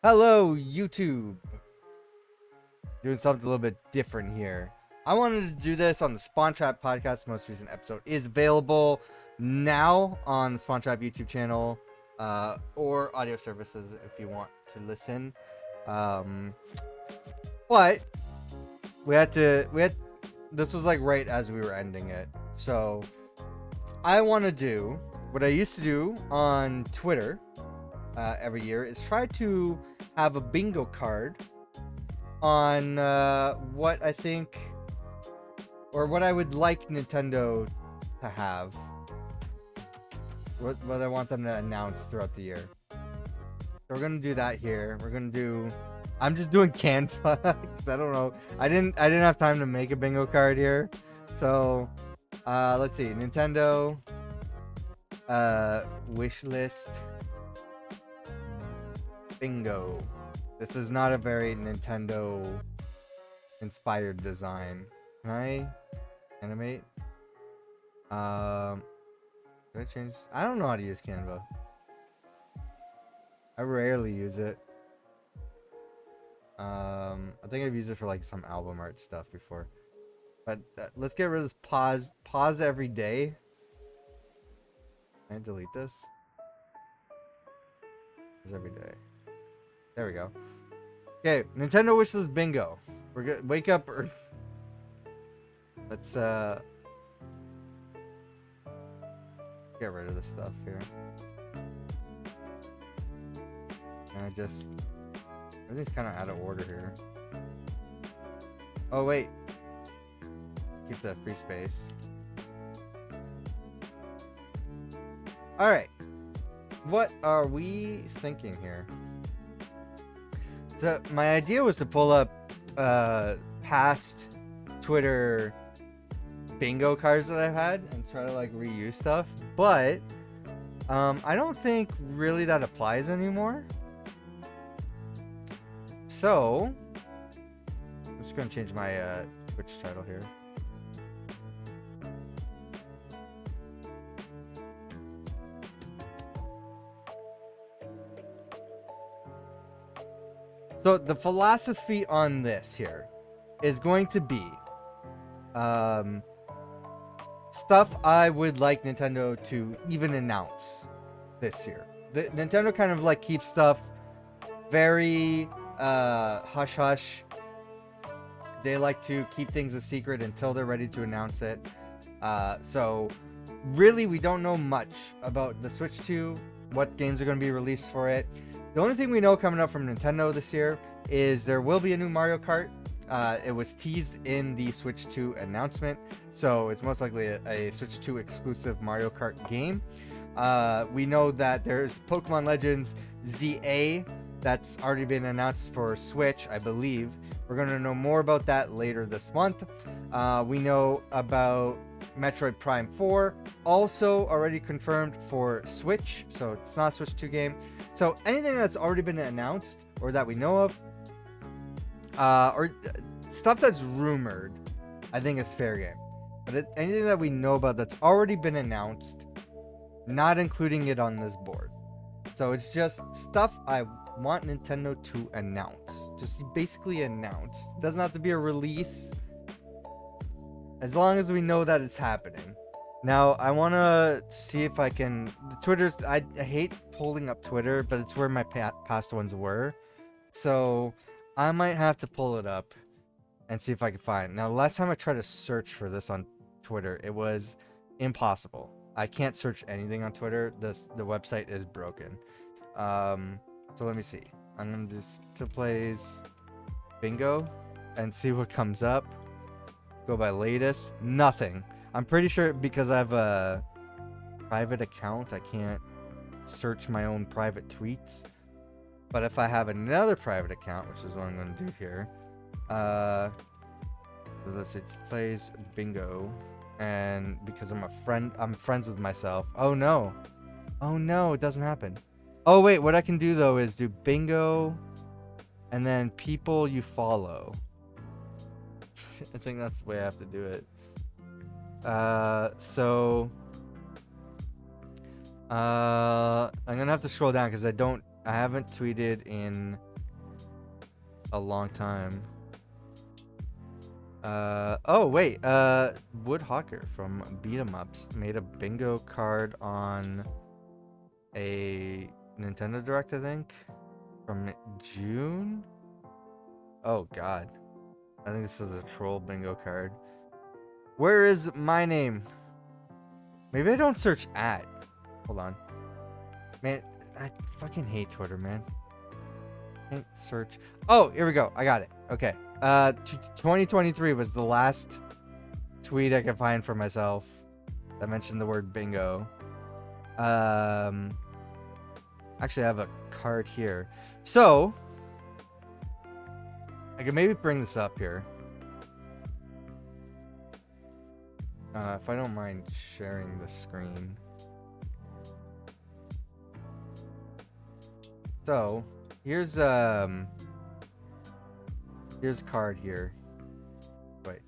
Hello, YouTube. Doing something a little bit different here. I wanted to do this on the Spawn Trap podcast. The most recent episode is available now on the Spawn Trap YouTube channel or audio services if you want to listen. But this was like right as we were ending it. So I want to do what I used to do on Twitter every year is try to have a bingo card on what I think or what I would like Nintendo to have. What I want them to announce throughout the year. So we're gonna do that here. I'm just doing Canva because I don't know. I didn't have time to make a bingo card here. So let's see. Nintendo wish list bingo. This is not a very Nintendo inspired design. Can I animate? Did I change? I don't know how to use Canva. I rarely use it. I think I've used it for like some album art stuff before. But let's get rid of this pause every day. Can I delete this? Pause every day. There we go. Okay, Nintendo wishlist bingo. We're gonna wake up. Let's get rid of this stuff here. And everything's kind of out of order here. Oh wait, keep that free space. All right, what are we thinking here? So my idea was to pull up past Twitter bingo cards that I've had and try to like reuse stuff, but I don't think really that applies anymore. So I'm just gonna change my Twitch title here. So the philosophy on this here is going to be stuff I would like Nintendo to even announce this year. Nintendo kind of like keeps stuff very hush hush. They like to keep things a secret until they're ready to announce it. So really we don't know much about the Switch 2, what games are going to be released for it. The only thing we know coming up from Nintendo this year is there will be a new Mario Kart. It was teased in the Switch 2 announcement, so it's most likely a Switch 2 exclusive Mario Kart game. We know that there's Pokemon Legends ZA that's already been announced for Switch, I believe. We're going to know more about that later this month. We know about Metroid Prime 4, also already confirmed for Switch, so it's not a Switch 2 game. So anything that's already been announced or that we know of, or stuff that's rumored, I think is fair game. But anything that we know about that's already been announced, not including it on this board. So it's just stuff I want Nintendo to announce. Just basically announce. It doesn't have to be a release, as long as we know that it's happening. Now, I want to see if I can... The Twitter's... I hate pulling up Twitter, but it's where my past ones were. So I might have to pull it up and see if I can find it. Now, last time I tried to search for this on Twitter, it was impossible. I can't search anything on Twitter. The website is broken. So let me see. I'm going to just to plays bingo and see what comes up. Go by latest. Nothing. I'm pretty sure because I have a private account, I can't search my own private tweets. But if I have another private account, which is what I'm going to do here, so let's say it plays bingo, and because I'm friends with myself. Oh no, it doesn't happen. Oh wait, what I can do though is do bingo, and then people you follow. I think that's the way I have to do it. So I'm gonna have to scroll down because I haven't tweeted in a long time. Oh wait, Wood Hawker from Beat 'em Ups made a bingo card on a Nintendo Direct, I think, from June. Oh god, I think this is a troll bingo card. Where is my name? Maybe I don't search at. Hold on, man. I fucking hate Twitter, man. Can't search. Oh, here we go. I got it. Okay. 2023 was the last tweet I could find for myself that mentioned the word bingo. Actually, I have a card here. So, I can maybe bring this up here. If I don't mind sharing the screen. So, here's a card here. Wait.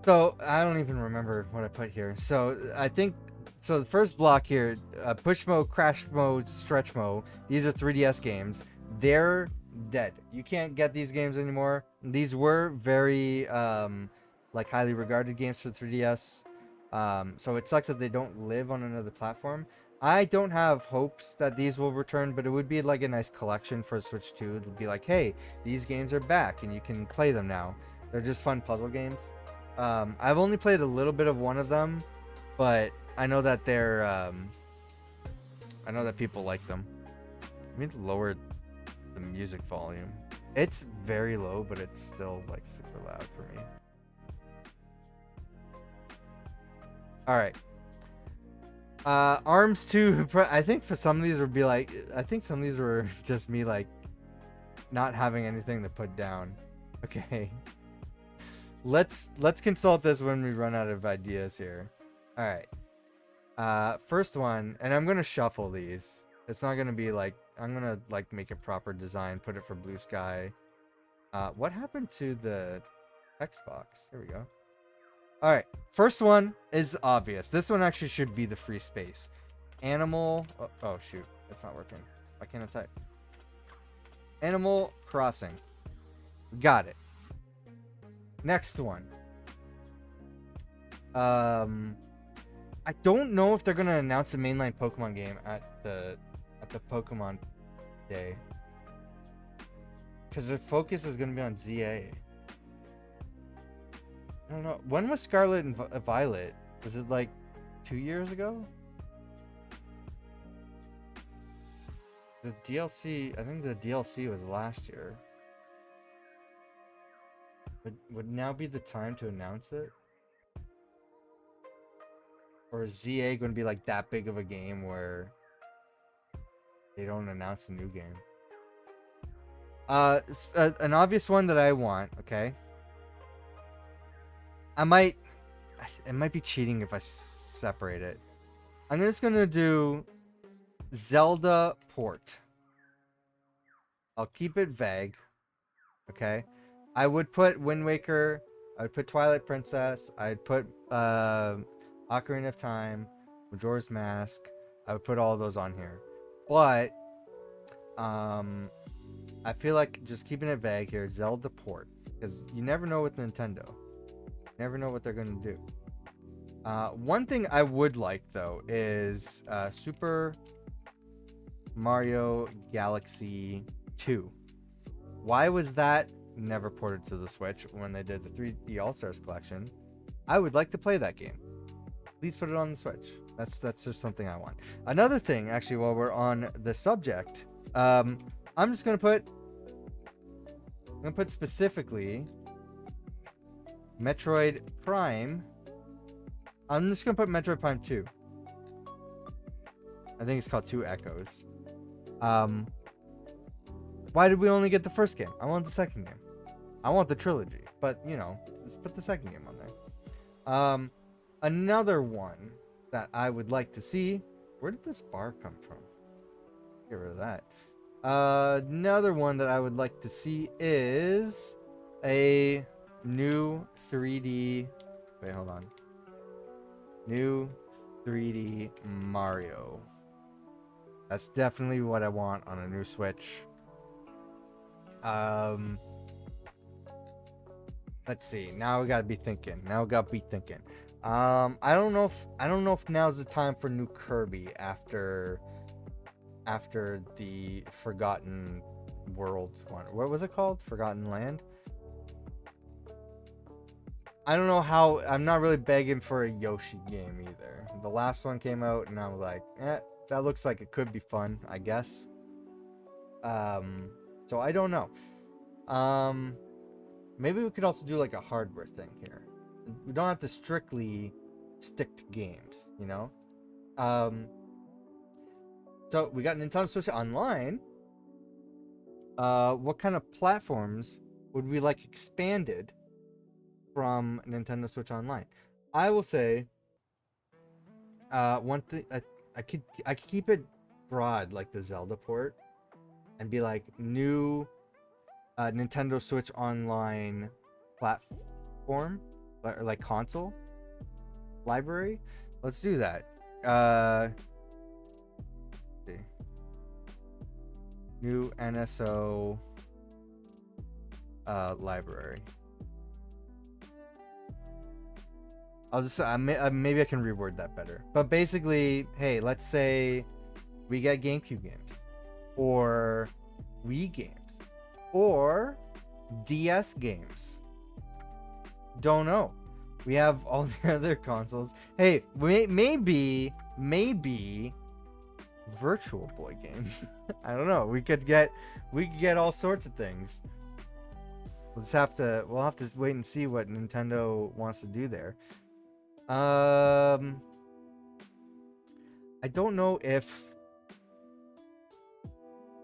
So, I don't even remember what I put here. So, I think so the first block here, push mode, crash mode, stretch mode. These are 3DS games. They're dead. You can't get these games anymore. These were very like highly regarded games for 3DS. So it sucks that they don't live on another platform. I don't have hopes that these will return, but it would be like a nice collection for Switch 2. It would be like, hey, these games are back and you can play them now. They're just fun puzzle games. I've only played a little bit of one of them, but I know that they're I know that people like them. Let me lower the music volume. It's very low, but it's still like super loud for me. All right. Arms 2. I think for some of these would be like, I think some of these were just me like not having anything to put down. Okay. Let's consult this when we run out of ideas here. All right. First one, and I'm gonna shuffle these. It's not gonna be like, I'm gonna like make a proper design, put it for Blue Sky. What happened to the text box? Here we go. All right, first one is obvious. This one actually should be the free space. Animal. Oh shoot, it's not working. Why can't I type? Animal Crossing. Got it. Next one. I don't know if they're gonna announce the mainline Pokemon game at the Pokemon Day, because the focus is gonna be on ZA. I don't know. When was Scarlet and Violet? Was it like 2 years ago? The DLC, I think the DLC was last year. Would now be the time to announce it? Or is ZA going to be like that big of a game where they don't announce the new game? An obvious one that I want, okay? It might be cheating if I separate it. I'm just gonna do Zelda port. I'll keep it vague, okay? I would put Wind Waker, I would put Twilight Princess, I'd put Ocarina of Time, Majora's Mask. I would put all those on here. But I feel like just keeping it vague here, Zelda port, because you never know with Nintendo. Never know what they're going to do. One thing I would like, though, is Super Mario Galaxy 2. Why was that never ported to the Switch when they did the 3D All-Stars collection? I would like to play that game. Please put it on the Switch. That's just something I want. Another thing, actually, while we're on the subject, I'm just going to put specifically Metroid Prime. I'm just gonna put Metroid Prime 2. I think it's called 2 Echoes. Why did we only get the first game? I want the second game. I want the trilogy, but you know, just put the second game on there. Another one that I would like to see. Where did this bar come from? Get rid of that. Another one that I would like to see is a new 3D. Wait, hold on. New 3D Mario. That's definitely what I want on a new Switch. Let's see. Now we gotta be thinking. I don't know if now's the time for new Kirby after the Forgotten Worlds one. What was it called? Forgotten Land? I don't know how. I'm not really begging for a Yoshi game either. The last one came out, and I was like, that looks like it could be fun, I guess. So I don't know. Maybe we could also do like a hardware thing here. We don't have to strictly stick to games, you know? So we got Nintendo Switch Online. What kind of platforms would we like expanded from Nintendo Switch Online? I will say, one thing I could keep it broad, like the Zelda port, and be like new Nintendo Switch Online platform, or like console library. Let's do that. See. New NSO library. I'll just maybe I can reword that better. But basically, hey, let's say we get GameCube games, or Wii games, or DS games. Don't know. We have all the other consoles. Hey, maybe Virtual Boy games. I don't know. We could get all sorts of things. We'll have to wait and see what Nintendo wants to do there. I don't know if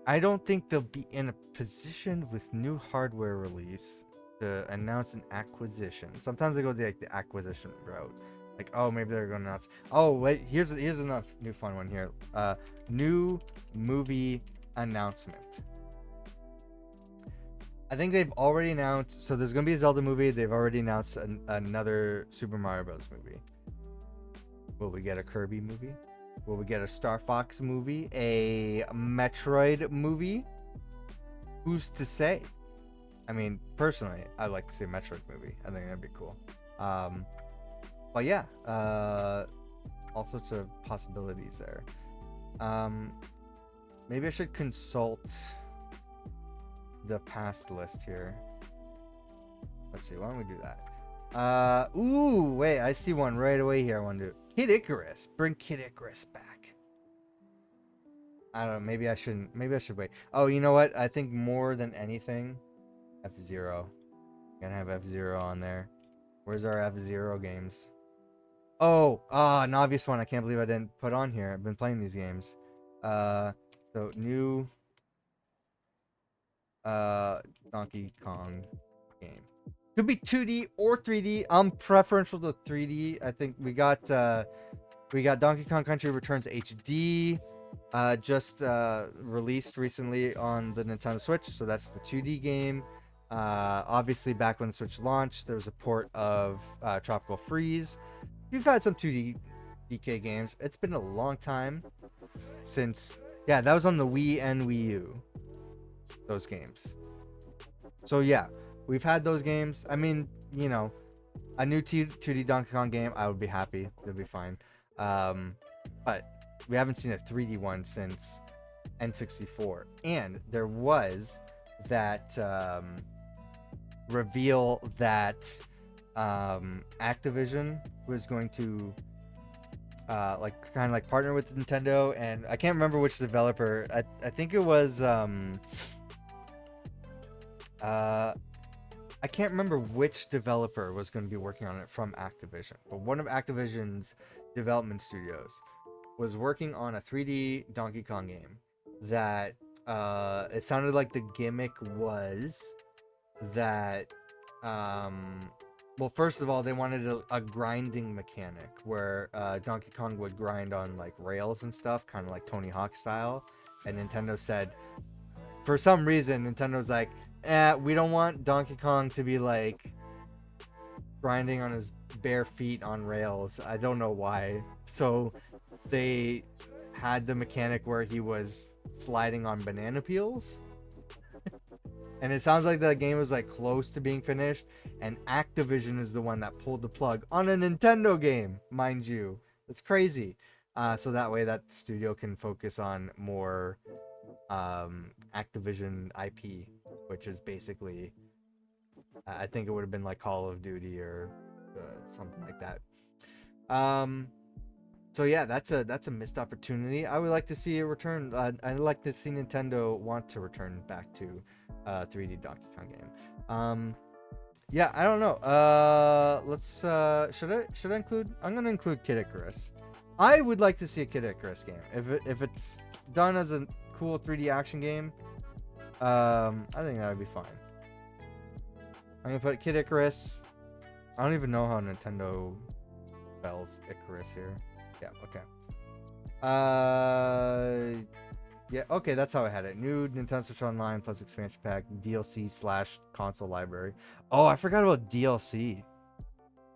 I don't think they'll be in a position with new hardware release to announce an acquisition. Sometimes they go the acquisition route. Like, oh, maybe they're going to announce. Oh, wait, here's enough new fun one here. New movie announcement. I think they've already announced. So there's going to be a Zelda movie. They've already announced another Super Mario Bros. Movie. Will we get a Kirby movie? Will we get a Star Fox movie? A Metroid movie? Who's to say? I mean, personally, I'd like to see a Metroid movie. I think that'd be cool. But yeah, all sorts of possibilities there. Maybe I should consult the past list here. Let's see, why don't we do that? Ooh, wait, I see one right away here. I want to do Kid Icarus. Bring Kid Icarus back. I don't know, maybe I shouldn't. Maybe I should wait. Oh, you know what? I think more than anything, F-Zero. Gonna have F-Zero on there. Where's our F-Zero games? Oh, an obvious one I can't believe I didn't put on here. I've been playing these games. So new Donkey Kong game. Could be 2D or 3D. I'm preferential to 3D. I think we got Donkey Kong Country Returns HD just released recently on the Nintendo Switch, so that's the 2D game. Obviously back when the Switch launched, there was a port of Tropical Freeze. We've had some 2D DK games. It's been a long time since, yeah, that was on the Wii and Wii U, those games. So yeah, we've had those games. I mean, you know, a new 2D Donkey Kong game, I would be happy. It'll be fine. But we haven't seen a 3D one since N64. And there was that reveal that Activision was going to like kind of like partner with Nintendo, and I can't remember which developer. I think it was I can't remember which developer was going to be working on it from Activision, but one of Activision's development studios was working on a 3D Donkey Kong game that it sounded like the gimmick was that well, first of all, they wanted a grinding mechanic where Donkey Kong would grind on like rails and stuff, kind of like Tony Hawk style. And Nintendo said, for some reason, Nintendo's like, we don't want Donkey Kong to be like grinding on his bare feet on rails. I don't know why. So they had the mechanic where he was sliding on banana peels. And it sounds like the game was like close to being finished, and Activision is the one that pulled the plug on a Nintendo game, mind you. It's crazy. So that way that studio can focus on more Activision IP, which is basically, I think it would have been like Call of Duty or something like that. So yeah, that's a missed opportunity. I would like to see a return. I'd like to see Nintendo want to return back to 3D Donkey Kong game. Yeah, I don't know. Let's should I include? I'm gonna include Kid Icarus. I would like to see a Kid Icarus game. If it's done as a cool 3D action game, I think that would be fine. I'm gonna put Kid Icarus. I don't even know how Nintendo spells Icarus here. Yeah, okay. Yeah, okay, that's how I had it. New Nintendo Switch Online plus expansion pack, DLC/console library. Oh, I forgot about DLC.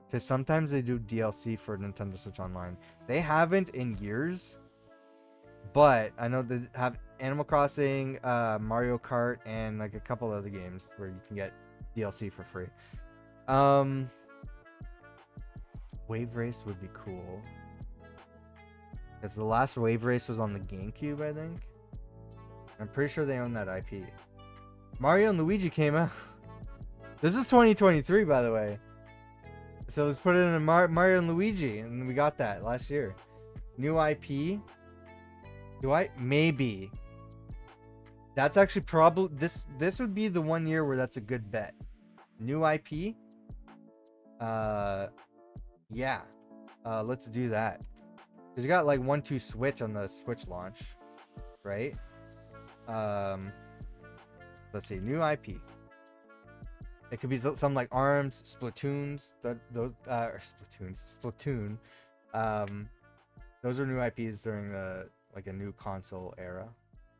Because sometimes they do DLC for Nintendo Switch Online. They haven't in years, but I know they have Animal Crossing, Mario Kart, and like a couple other games where you can get DLC for free. Wave Race would be cool. Because the last Wave Race was on the GameCube, I think. I'm pretty sure they own that IP. Mario and Luigi came out. This is 2023, by the way. So let's put it in Mario and Luigi, and we got that last year. New IP. Maybe. That's actually probably this would be the one year where that's a good bet. New IP. Yeah. Let's do that. Cause you got like 1-2 Switch on the Switch launch, right? Let's see, new IP. It could be something like ARMS, Splatoons, Splatoon. Those are new IPs during the like a new console era.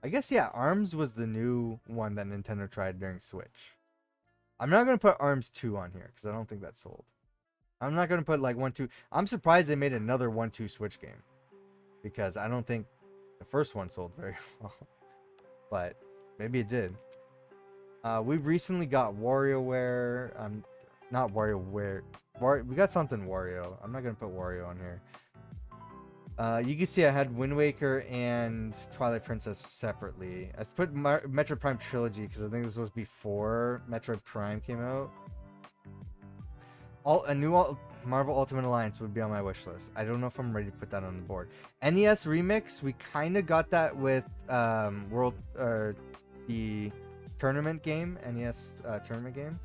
I guess yeah, ARMS was the new one that Nintendo tried during Switch. I'm not gonna put ARMS 2 on here because I don't think that's sold. I'm not gonna put like 1-2. I'm surprised they made another 1-2 Switch game because I don't think the first one sold very well, but maybe it did. We recently got WarioWare. Not WarioWare. We got something Wario. I'm not gonna put Wario on here. You can see I had Wind Waker and Twilight Princess separately. I put Metroid Prime Trilogy because I think this was before Metroid Prime came out. Marvel Ultimate Alliance would be on my wish list. I don't know if I'm ready to put that on the board. NES Remix, we kind of got that with the tournament game, NES tournament game.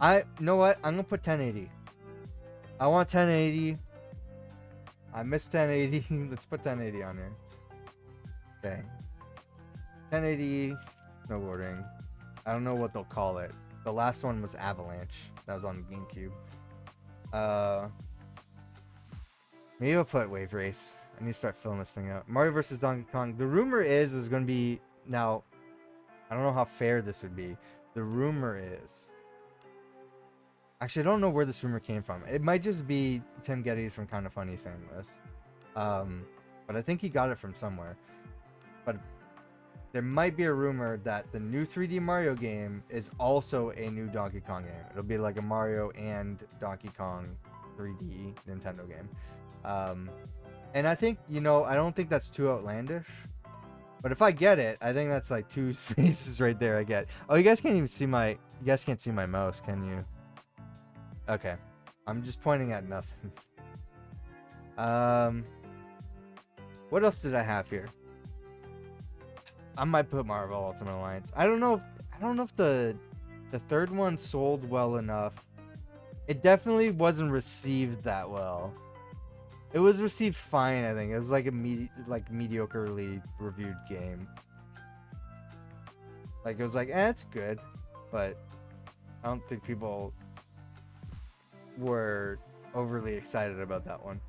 You know what? I'm gonna put 1080. I want 1080. I miss 1080. Let's put 1080 on here. Okay. 1080 snowboarding. I don't know what they'll call it. The last one was Avalanche. That was on the GameCube. Maybe I'll put Wave Race. I need to start filling this thing out. Mario vs. Donkey Kong. The rumor is there's going to be... Now, I don't know how fair this would be. The rumor is... Actually, I don't know where this rumor came from. It might just be Tim Geddes from Kinda Funny saying this. But I think he got it from somewhere. But there might be a rumor that the new 3D Mario game is also a new Donkey Kong game. It'll be like a Mario and Donkey Kong 3D Nintendo game. And I think, I don't think that's too outlandish. But if I get it, I think that's like 2 spaces right there I get. Oh, you guys can't even see you guys can't see my mouse, can you? Okay. I'm just pointing at nothing. What else did I have here? I might put Marvel Ultimate Alliance. I don't know if the third one sold well enough. It definitely wasn't received that well. It was received fine, I think. It was like a mediocrely reviewed game. Like it was like, it's good, but I don't think people were overly excited about that one.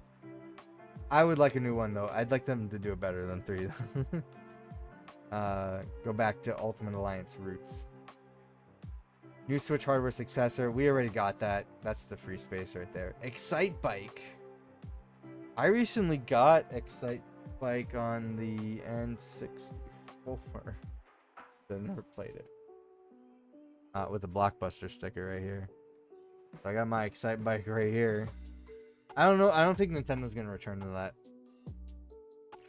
I would like a new one though. I'd like them to do it better than 3. Go back to Ultimate Alliance roots. New Switch hardware successor. We already got that. That's the free space right there. Excite Bike. I recently got Excite Bike on the N64. I never played it. with a Blockbuster sticker right here. So I got my Excite Bike right here. I don't know. I don't think Nintendo's gonna return to that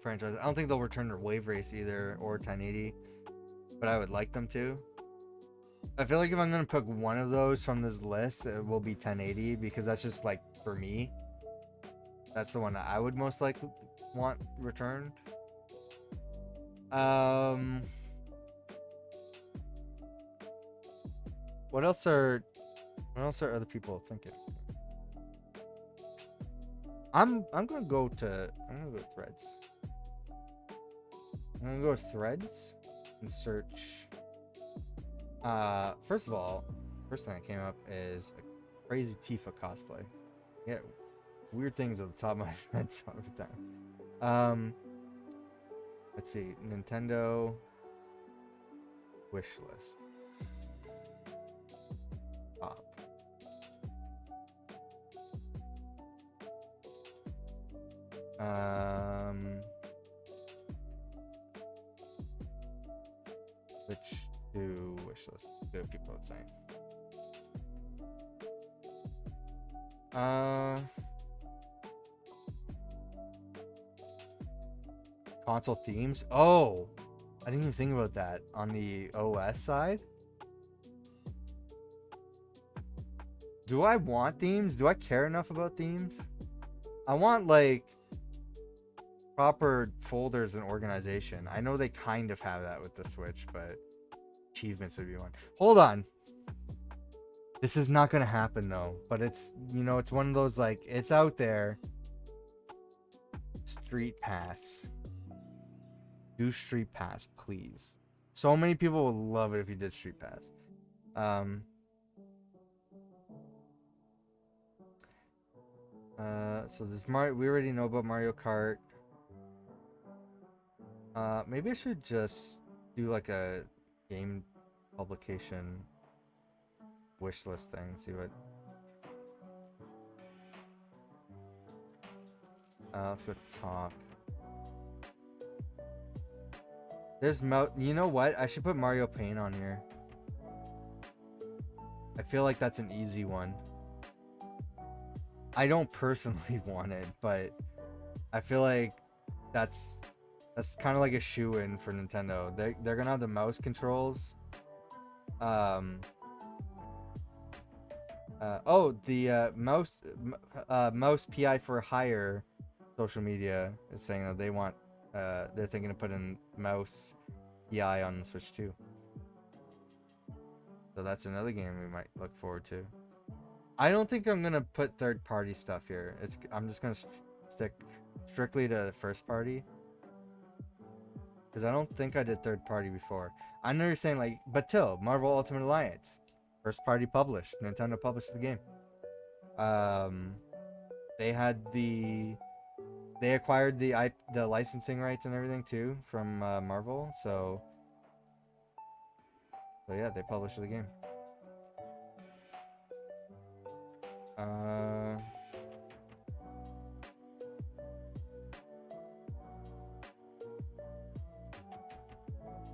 franchise. I don't think they'll return to Wave Race either or 1080, but I would like them to. I feel like if I'm gonna pick one of those from this list, it will be 1080 because that's just like for me. That's the one that I would most likely want returned. What else are other people thinking? I'm gonna go Threads. I'm gonna go to Threads and search. First of all, first thing that came up is a crazy Tifa cosplay. Yeah, weird things at the top of my head every time. Let's see, Nintendo wishlist. Top. Switch to wishlist. Good people are saying. Console themes. Oh, I didn't even think about that on the OS side. Do I want themes? Do I care enough about themes? I want like proper folders and organization. I know they kind of have that with the Switch, but achievements would be one. Hold on. This is not gonna happen though, but it's, you know, it's one of those like, it's out there. Street Pass. Do Street Pass, please. So many people would love it if you did Street Pass. So there's Mario. We already know about Mario Kart. Maybe I should just do like a game publication wish list thing. See what. Let's go top. There's You know what? I should put Mario Paint on here. I feel like that's an easy one. I don't personally want it, but I feel like that's kind of like a shoe-in for Nintendo. They're gonna have the mouse controls. Mouse PI for hire social media is saying that they want they're thinking of putting mouse PI on the Switch too. So that's another game we might look forward to. I don't think I'm gonna put third-party stuff here. I'm just gonna stick strictly to the first party. Because I don't think I did third party before. I know you're saying like, but Till, Marvel Ultimate Alliance. First party published. Nintendo published the game. They acquired the licensing rights and everything too from Marvel. So yeah, they published the game.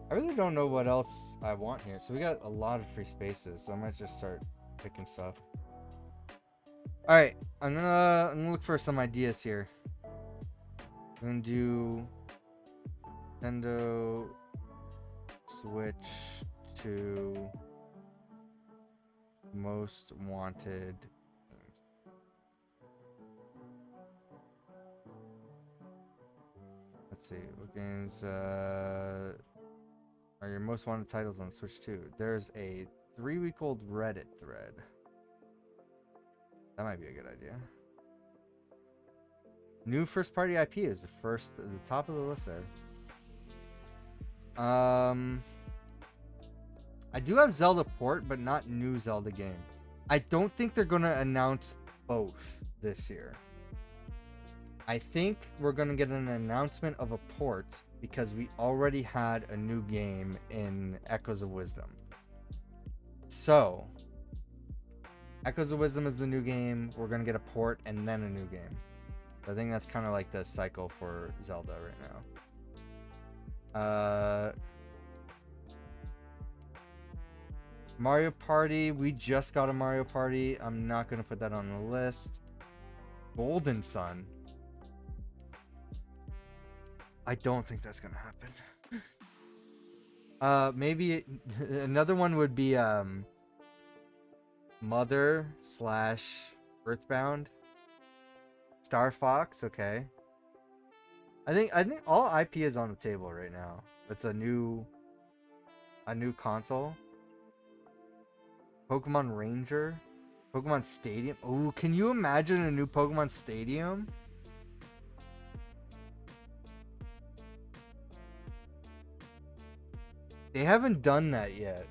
I really don't know what else I want here. So we got a lot of free spaces, so I might just start picking stuff. All right, I'm gonna look for some ideas here. I'm gonna do Nintendo Switch to most wanted games. Let's see, what games are your most wanted titles on Switch 2? There's a 3-week-old Reddit thread. That might be a good idea. New first-party IP is the top of the list there. I do have Zelda port, but not new Zelda game. I don't think they're gonna announce both this year. I think we're gonna get an announcement of a port because we already had a new game in Echoes of Wisdom. So, Echoes of Wisdom is the new game. We're gonna get a port and then a new game. So I think that's kind of like the cycle for Zelda right now. Mario Party, we just got a Mario Party. I'm not gonna put that on the list. Golden Sun. I don't think that's gonna happen. Maybe another one would be Mother / Earthbound. Star Fox, okay. I think all IP is on the table right now. It's a new console. Pokemon Ranger, Pokemon Stadium. Oh, can you imagine a new Pokemon Stadium? They haven't done that yet.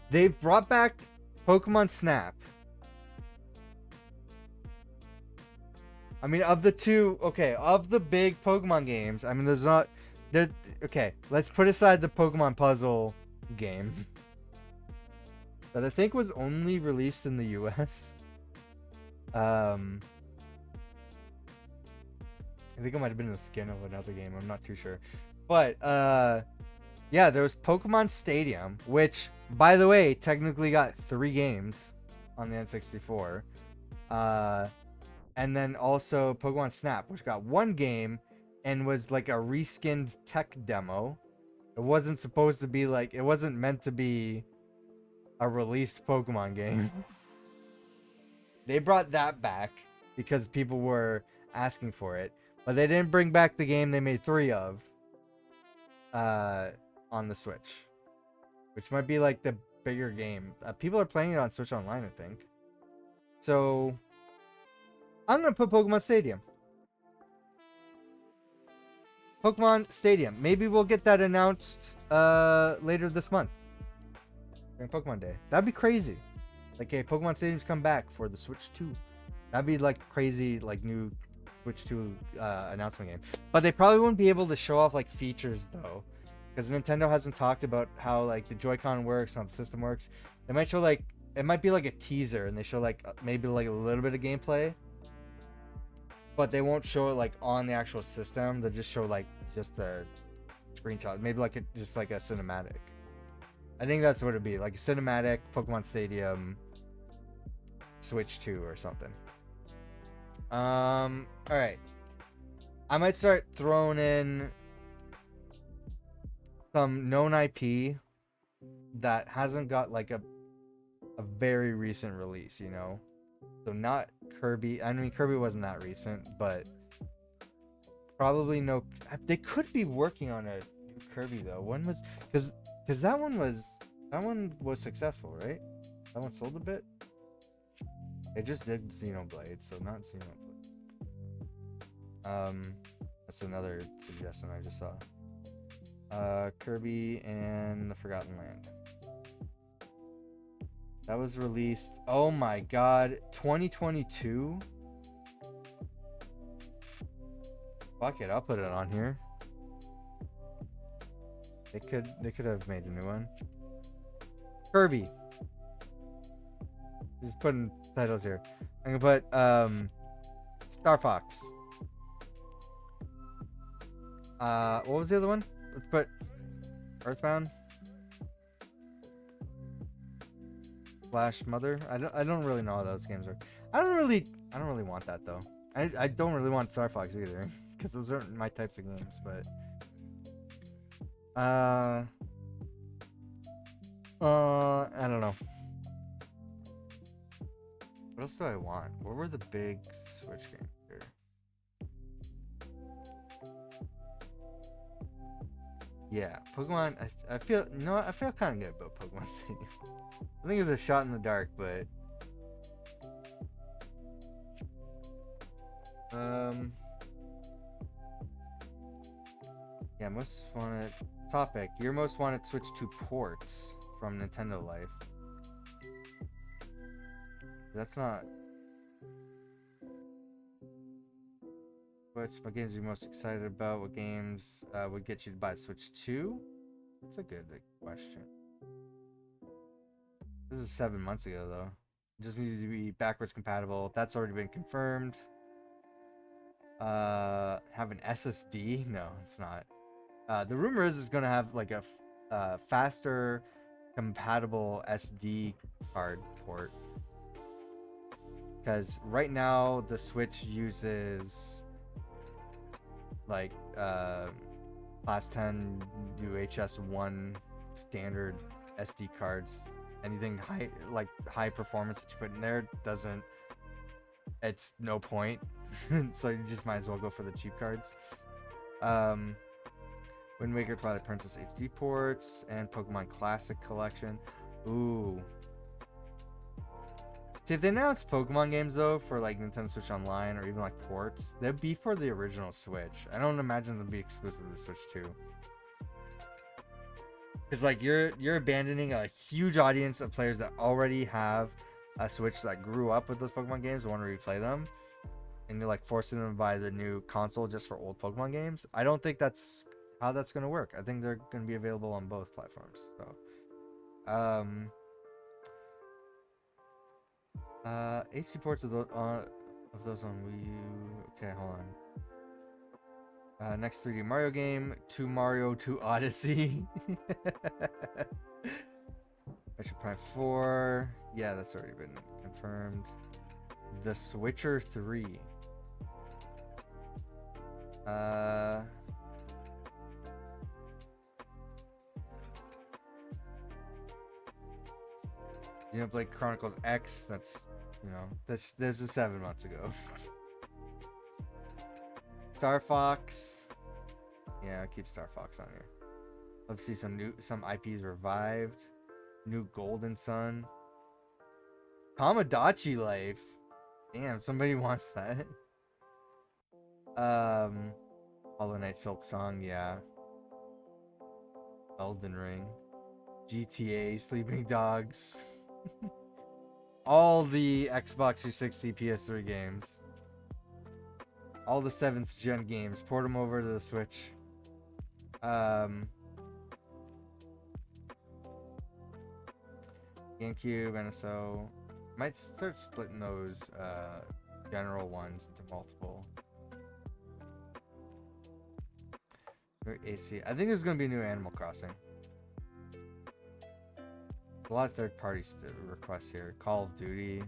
They've brought back Pokemon Snap. I mean, of the two, okay, of the big Pokemon games, I mean, there's not, there. Okay, let's put aside the Pokemon Puzzle game that I think was only released in the U.S. I think it might have been the skin of another game. I'm not too sure, but yeah, there was Pokemon Stadium, which, by the way, technically got 3 games on the N64. And then also Pokemon Snap, which got 1 game and was like a reskinned tech demo. It wasn't supposed to be like, it wasn't meant to be a released Pokemon game. They brought that back because people were asking for it, but they didn't bring back the game they made 3 of on the Switch, which might be like the bigger game. People are playing it on Switch Online, I think. So I'm gonna put Pokemon Stadium. Pokemon Stadium. Maybe we'll get that announced later this month during Pokemon Day. That'd be crazy. Like, hey, Pokemon Stadium's come back for the Switch 2. That'd be like crazy, like new Switch 2 announcement game. But they probably wouldn't be able to show off like features though, because Nintendo hasn't talked about how like the Joy-Con works, how the system works. They might show like, it might be like a teaser, and they show like maybe like a little bit of gameplay, but they won't show it like on the actual system. They'll just show like just the screenshot, maybe like just like a cinematic. I think that's what it'd be, like a cinematic Pokemon Stadium Switch 2 or something. All right, I might start throwing in some known IP that hasn't got like a very recent release, you know. So not Kirby. I mean, Kirby wasn't that recent, but probably no. They could be working on a new Kirby though. When was, because that one was successful, right? That one sold a bit. It just did Xenoblade, so not Xenoblade. That's another suggestion I just saw. Kirby and the Forgotten Land. That was released, oh my god, 2022? Fuck it, I'll put it on here. They could have made a new one. Kirby. Just putting titles here. I'm gonna put Star Fox. What was the other one? Let's put Earthbound. / Mother. I don't really know how those games are. I don't really want that though. I don't really want Star Fox either, because those aren't my types of games. But I don't know. What else do I want? What were the big Switch games here? Yeah, Pokemon. I feel, you know what? I feel kind of good about Pokemon Stadium. I think it's a shot in the dark, but yeah, most wanted topic. Your most wanted Switch 2 ports from Nintendo Life. That's not. What games are you most excited about? What games would get you to buy Switch 2? That's a good question. This is 7 months ago, though. It just needs to be backwards compatible. That's already been confirmed. Have an SSD? No, it's not. The rumor is it's going to have like a faster compatible SD card port. Because right now the Switch uses like Class 10 UHS 1 standard SD cards. Anything high performance that you put in there doesn't. It's no point. So you just might as well go for the cheap cards. Wind Waker, Twilight Princess HD ports, and Pokemon Classic Collection. Ooh. See, if they announce Pokemon games though for like Nintendo Switch Online or even like ports, they'd be for the original Switch. I don't imagine them to be exclusive to the Switch 2. Because like you're abandoning a huge audience of players that already have a Switch that grew up with those Pokemon games and want to replay them, and you're like forcing them to buy the new console just for old Pokemon games. I don't think that's how that's going to work. I think they're going to be available on both platforms. So, HD ports of those on Wii U. Okay, hold on. Next 3D Mario game, 2 Mario 2 Odyssey. Metroid Prime 4. Yeah, that's already been confirmed. The Switcher 3. Xenoblade Chronicles X. That's, you know, this is 7 months ago. Star Fox. Yeah, I'll keep Star Fox on here. Love to see some IPs revived. New Golden Sun. Tamagotchi Life. Damn, somebody wants that. Hollow Knight Silk Song, yeah. Elden Ring. GTA, Sleeping Dogs. All the Xbox 360 PS3 games. All the 7th gen games. Port them over to the Switch. GameCube, NSO. Might start splitting those general ones into multiple. AC. I think there's going to be a new Animal Crossing. A lot of third-party requests here. Call of Duty.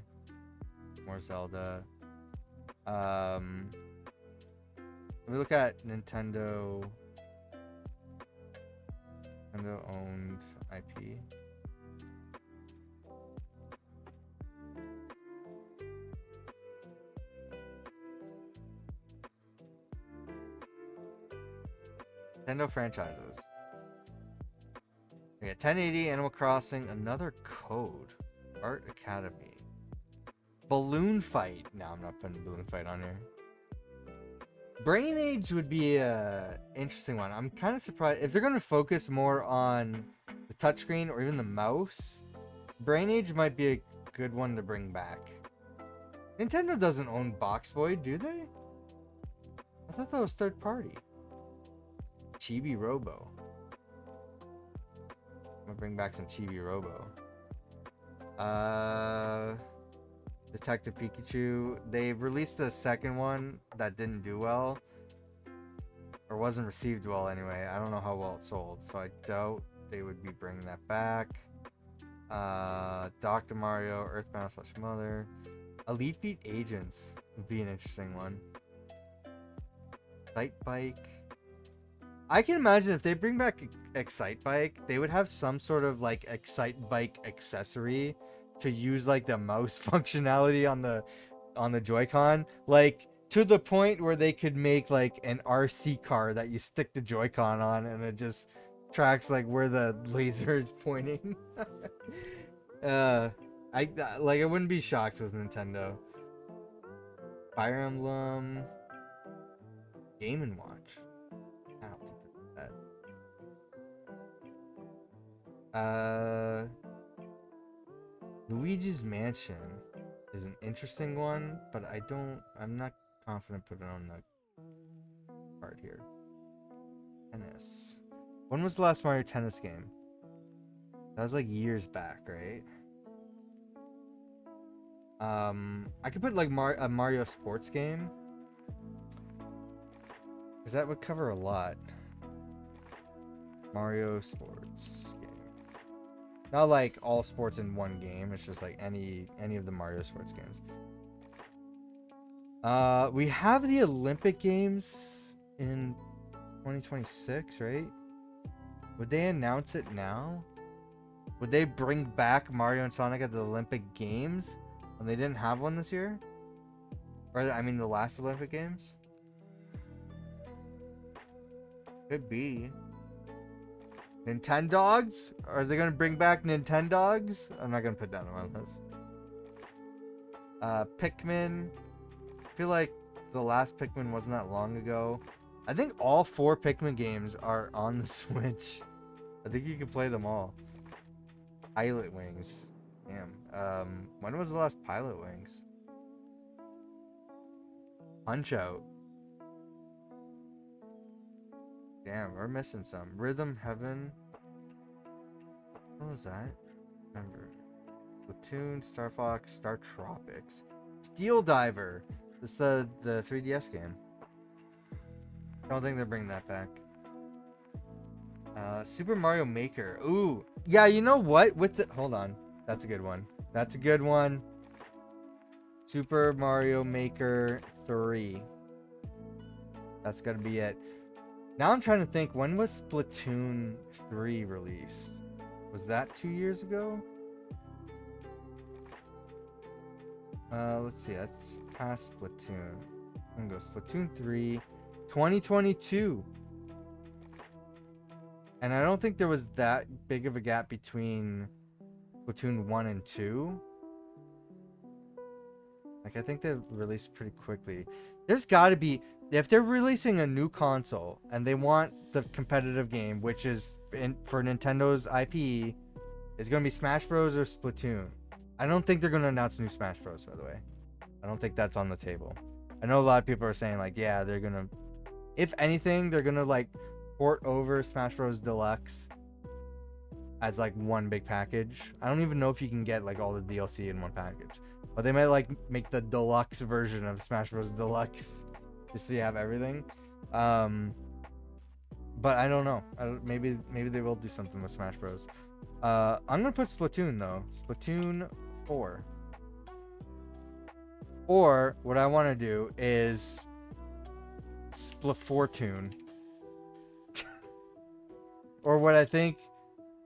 More Zelda. Let me look at Nintendo owned IP. Nintendo franchises. Okay, 1080, Animal Crossing, another code. Art Academy. Balloon Fight. No, I'm not putting Balloon Fight on here. Brain Age would be a interesting one. I'm kind of surprised if they're going to focus more on the touchscreen or even the mouse. Brain Age might be a good one to bring back. Nintendo doesn't own Box Boy, do they? I thought that was third party. Chibi Robo. I'm gonna bring back some Chibi Robo. Detective Pikachu. They released a second one that didn't do well. Or wasn't received well anyway. I don't know how well it sold. So I doubt they would be bringing that back. Dr. Mario, Earthbound / Mother. Elite Beat Agents would be an interesting one. Excite Bike. I can imagine if they bring back Excite Bike, they would have some sort of like Excite Bike accessory to use like the mouse functionality on the Joy-Con, like to the point where they could make like an RC car that you stick the Joy-Con on and it just tracks like where the laser is pointing. I wouldn't be shocked with Nintendo. Fire Emblem, Game & Watch. I don't think that. Luigi's Mansion is an interesting one, but I'm not confident putting it on the card here. Tennis. When was the last Mario Tennis game? That was like years back, right? I could put like a Mario sports game, because that would cover a lot. Mario sports game. Not like all sports in one game. It's just like any of the Mario sports games. We have the Olympic Games in 2026, right? Would they announce it now? Would they bring back Mario and Sonic at the Olympic Games when they didn't have one this year? Or, I mean, the last Olympic Games? Could be. Nintendogs? Are they gonna bring back Nintendogs? I'm not gonna put that on my list. Pikmin. I feel like the last Pikmin wasn't that long ago. I think all 4 Pikmin games are on the Switch. I think you can play them all. Pilot Wings. Damn. When was the last Pilot Wings? Punch Out. Damn, we're missing some. Rhythm Heaven. What was that? Remember. Platoon, Star Fox, Star Tropics. Steel Diver. This is the 3DS game. I don't think they're bringing that back. Super Mario Maker. Ooh. Yeah, you know what? Hold on. That's a good one. That's a good one. Super Mario Maker 3. That's gotta be it. Now I'm trying to think, when was Splatoon 3 released? Was that 2 years ago? Let's see. That's past Splatoon. I'm gonna go Splatoon 3, 2022. And I don't think there was that big of a gap between Splatoon 1 and 2. Like, I think they released pretty quickly. There's gotta be... If they're releasing a new console and they want the competitive game, which is for Nintendo's IP, it's going to be Smash Bros. Or Splatoon. I don't think they're going to announce new Smash Bros., by the way. I don't think that's on the table. I know a lot of people are saying, like, yeah, they're going to... If anything, they're going to, like, port over Smash Bros. Deluxe as, like, one big package. I don't even know if you can get, like, all the DLC in one package. But they might, like, make the deluxe version of Smash Bros. Deluxe. Just so you have everything. But I don't know. Maybe they will do something with Smash Bros. I'm gonna put Splatoon though. Splatoon 4. Or what I want to do is Splafortune. Or what I think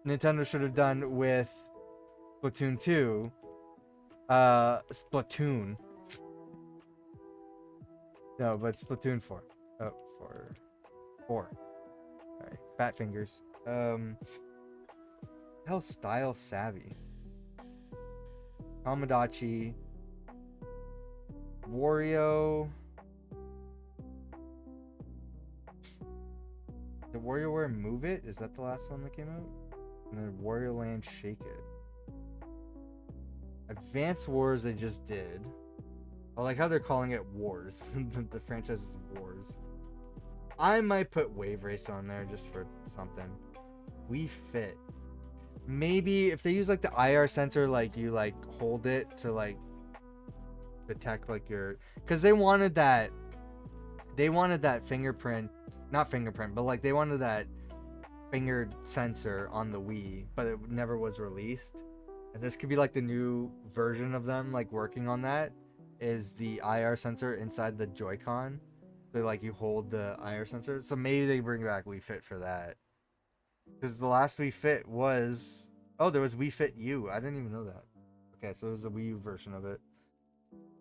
Nintendo should have done with Splatoon 2. Splatoon. No, but Splatoon 4. Oh, 4. Alright, fat fingers. Hell, Style Savvy. Tomodachi. Wario. Did WarioWare Move It? Is that the last one that came out? And then Wario Land Shake It. Advance Wars they just did. I like how they're calling it Wars. The franchise is Wars. I might put Wave Race on there just for something. Wii Fit. Maybe if they use like the IR sensor, like you like hold it to like detect like your... Because they wanted that fingerprint... Not fingerprint, but like they wanted that fingered sensor on the Wii, but it never was released. And this could be like the new version of them like working on that. Is the IR sensor inside the Joy-Con. So like you hold the IR sensor. So maybe they bring back Wii Fit for that. Because the last Wii Fit was... Oh, there was Wii Fit U. I didn't even know that. Okay, so there's a Wii U version of it.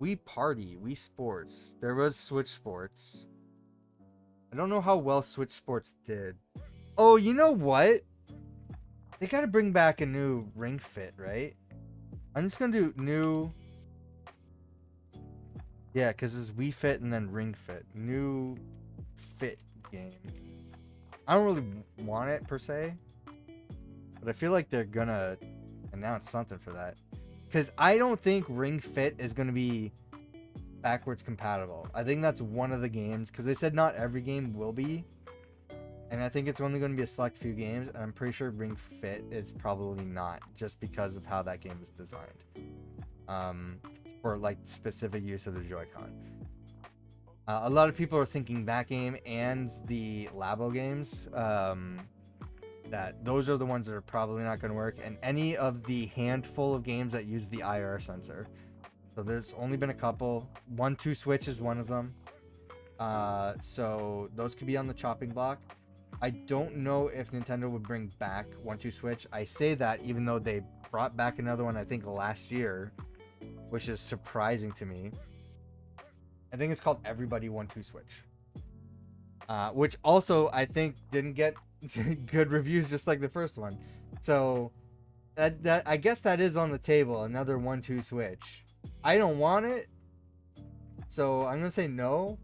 Wii Party, Wii Sports. There was Switch Sports. I don't know how well Switch Sports did. Oh, you know what? They gotta bring back a new Ring Fit, right? I'm just gonna do new... Yeah, because it's Wii Fit and then Ring Fit. New Fit game. I don't really want it per se. But I feel like they're gonna announce something for that. Because I don't think Ring Fit is gonna be backwards compatible. I think that's one of the games. Because they said not every game will be. And I think it's only going to be a select few games. And I'm pretty sure Ring Fit is probably not. Just because of how that game is designed. For like specific use of the Joy-Con. A lot of people are thinking that game and the Labo games, that those are the ones that are probably not going to work, and any of the handful of games that use the IR sensor. So there's only been a couple. 1-2 Switch is one of them. So those could be on the chopping block. I don't know if Nintendo would bring back 1-2 Switch. I say that even though they brought back another one, I think last year, which is surprising to me. I think it's called Everybody 1-2 Switch. Which also I think didn't get good reviews, just like the first one. So that I guess that is on the table, another 1-2 Switch. I don't want it, so I'm gonna say no.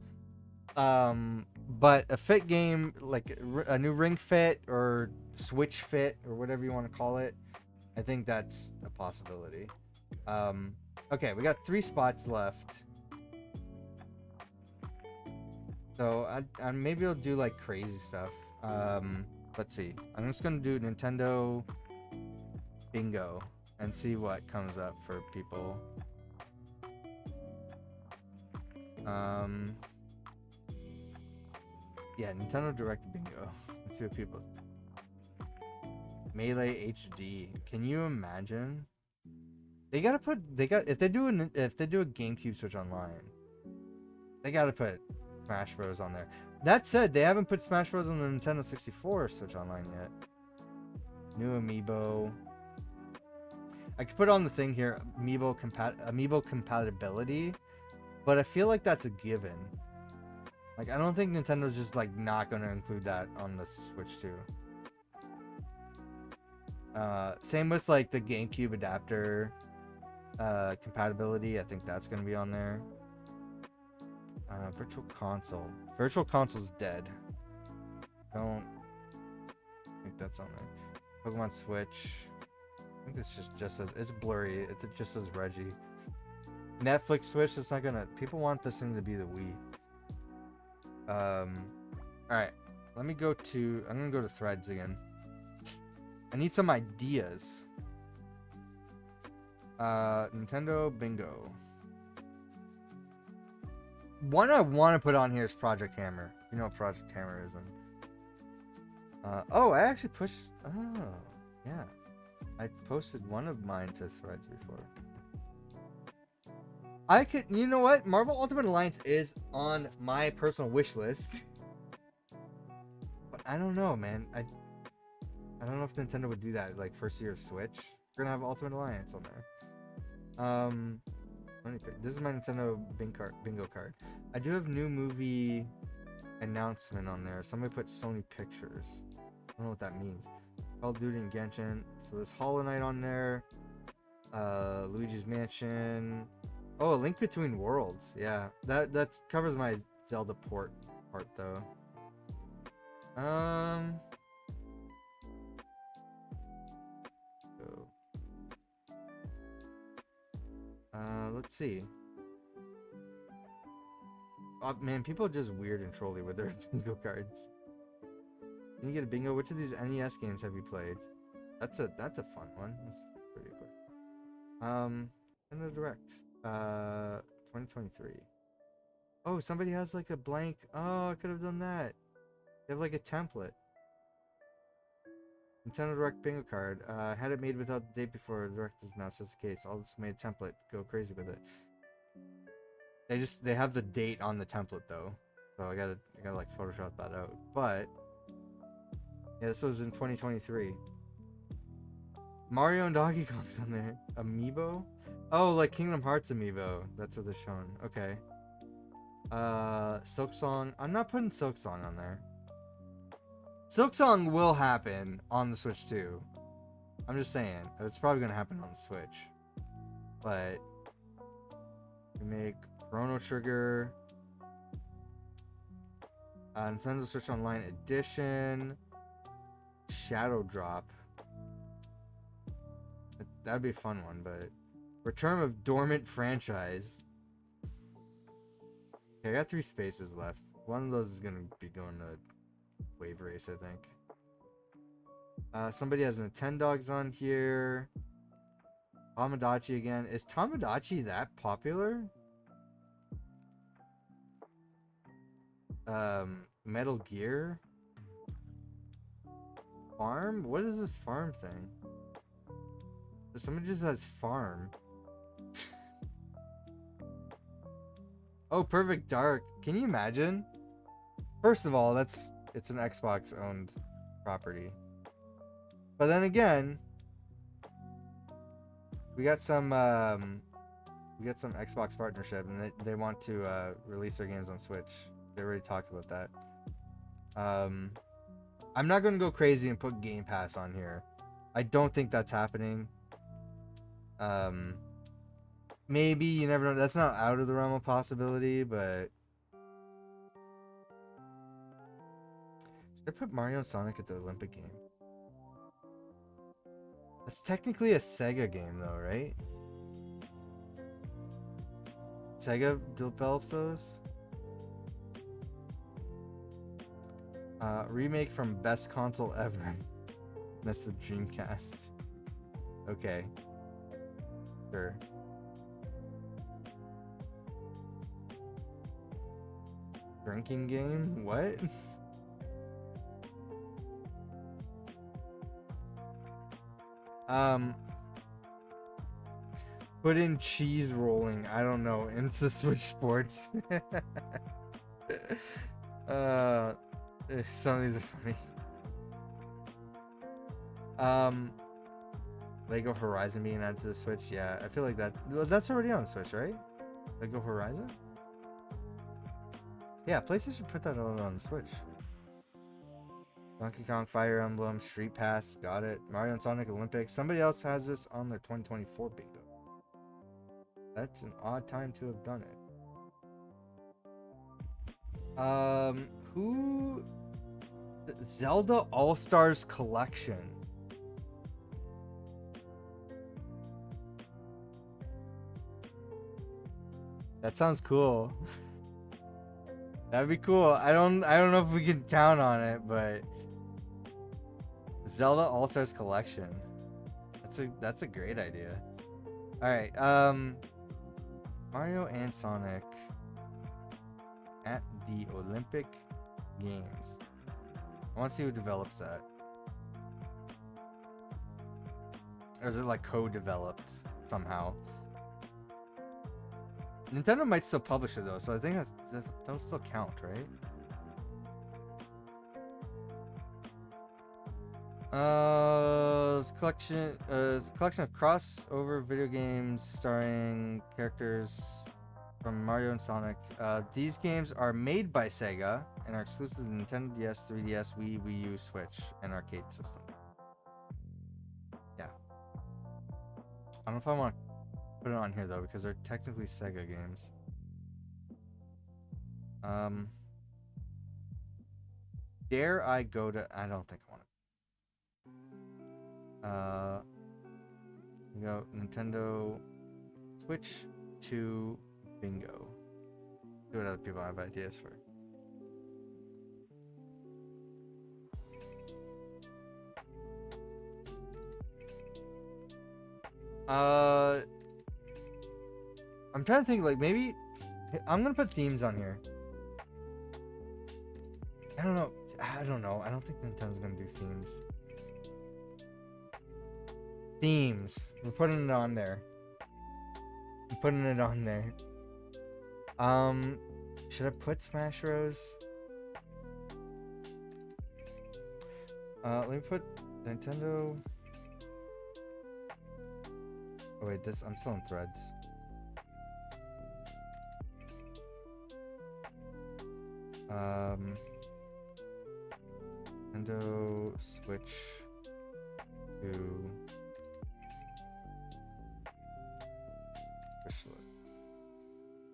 But a fit game, like a new Ring Fit or Switch Fit or whatever you want to call it, I think that's a possibility. Okay, we got 3 spots left. So I maybe I'll do like crazy stuff. Let's see. I'm just gonna do Nintendo Bingo and see what comes up for people. Yeah, Nintendo Direct Bingo. Let's see what people. Melee HD. Can you imagine? If they do a GameCube Switch Online, they gotta put Smash Bros on there. That said, they haven't put Smash Bros on the Nintendo 64 Switch Online yet. New Amiibo. I could put on the thing here, Amiibo compatibility, but I feel like that's a given. Like, I don't think Nintendo's just like not gonna include that on the Switch 2. Same with like the GameCube adapter compatibility. I think that's gonna be on there. Virtual Console. Virtual Console's dead. Don't think that's on there. Pokemon Switch. I think it's just as it's blurry. It just says Reggie. Netflix Switch. It's not gonna. People want this thing to be the Wii. All right. Let me go to. I'm gonna go to Threads again. I need some ideas. Nintendo Bingo. One I want to put on here is Project Hammer. You know what Project Hammer is, oh, I actually pushed. Oh, yeah. I posted one of mine to Threads before. I could, you know what? Marvel Ultimate Alliance is on my personal wish list. But I don't know, man. I don't know if Nintendo would do that, like first year of Switch. We're gonna have Ultimate Alliance on there. This is my Nintendo bingo card. I do have new movie announcement on there. Somebody put Sony Pictures. I don't know what that means. Call of Duty and Genshin. So there's Hollow Knight on there. Luigi's Mansion. Oh, A Link Between Worlds. Yeah, that covers my Zelda port part though. Let's see. Oh, man, people are just weird and trolly with their bingo cards. Can you get a bingo? Which of these NES games have you played? That's a fun one. That's pretty quick. Nintendo Direct. 2023. Oh, somebody has like a blank. Oh, I could have done that. They have like a template. Nintendo Direct bingo card. Had it made without the date before Direct was announced. That's the case. I'll just made a template. Go crazy with it. They have the date on the template though, so I gotta like Photoshop that out. But yeah, this was in 2023. Mario and Donkey Kong's on there. Amiibo? Oh, like Kingdom Hearts Amiibo. That's what they're showing. Okay. Silk Song. I'm not putting Silk Song on there. Silk Song will happen on the Switch too. I'm just saying. It's probably gonna happen on the Switch. But we make Chrono Trigger. Nintendo Switch Online Edition. Shadow Drop. That'd be a fun one, but Return of Dormant Franchise. Okay, I got 3 spaces left. One of those is gonna be going to Wave Race, I think. Somebody has Nintendogs on here. Tamagotchi again. Is Tamagotchi that popular? Metal Gear. Farm? What is this farm thing? Somebody just says farm. Oh, Perfect Dark. Can you imagine? First of all, it's an Xbox owned property. But then again, we got some Xbox partnership, and they want to release their games on Switch. They already talked about that. I'm not going to go crazy and put Game Pass on here. I don't think that's happening. Maybe, you never know. That's not out of the realm of possibility, but should I put Mario and Sonic at the Olympic game? That's technically a Sega game though, right? Sega develops those? Remake from best console ever. That's the Dreamcast. Okay. Sure. Drinking game? What? Put in cheese rolling. I don't know. Into Switch Sports. Some of these are funny. Lego Horizon being added to the Switch. Yeah, I feel like that's already on the Switch, right? Lego Horizon? Yeah, PlayStation put that on the Switch. Donkey Kong Fire Emblem, Street Pass, got it. Mario and Sonic Olympics. Somebody else has this on their 2024 bingo. That's an odd time to have done it. Who? Zelda All-Stars Collection. That sounds cool. That'd be cool. I don't know if we can count on it, but Zelda All-Stars Collection. That's a great idea. All right. Mario and Sonic at the Olympic Games. I want to see who develops that. Or is it like co-developed somehow? Nintendo might still publish it though, so I think that'll still count, right? It's a collection of crossover video games starring characters from Mario and Sonic. These games are made by Sega and are exclusive to Nintendo DS, 3DS, Wii U, Switch, and arcade system. Yeah. I don't know if I want to put it on here though, because they're technically Sega games. Dare I go to? I don't think I want to. We go Nintendo Switch 2 bingo. See what other people have ideas for. I'm trying to think, like, maybe I'm gonna put themes on here. I don't know. I don't think Nintendo's gonna do themes. Themes. We're putting it on there. I'm putting it on there. Should I put Smash Bros? Let me put Nintendo. Oh wait, I'm still in Threads. Nintendo Switch 2 wishlist.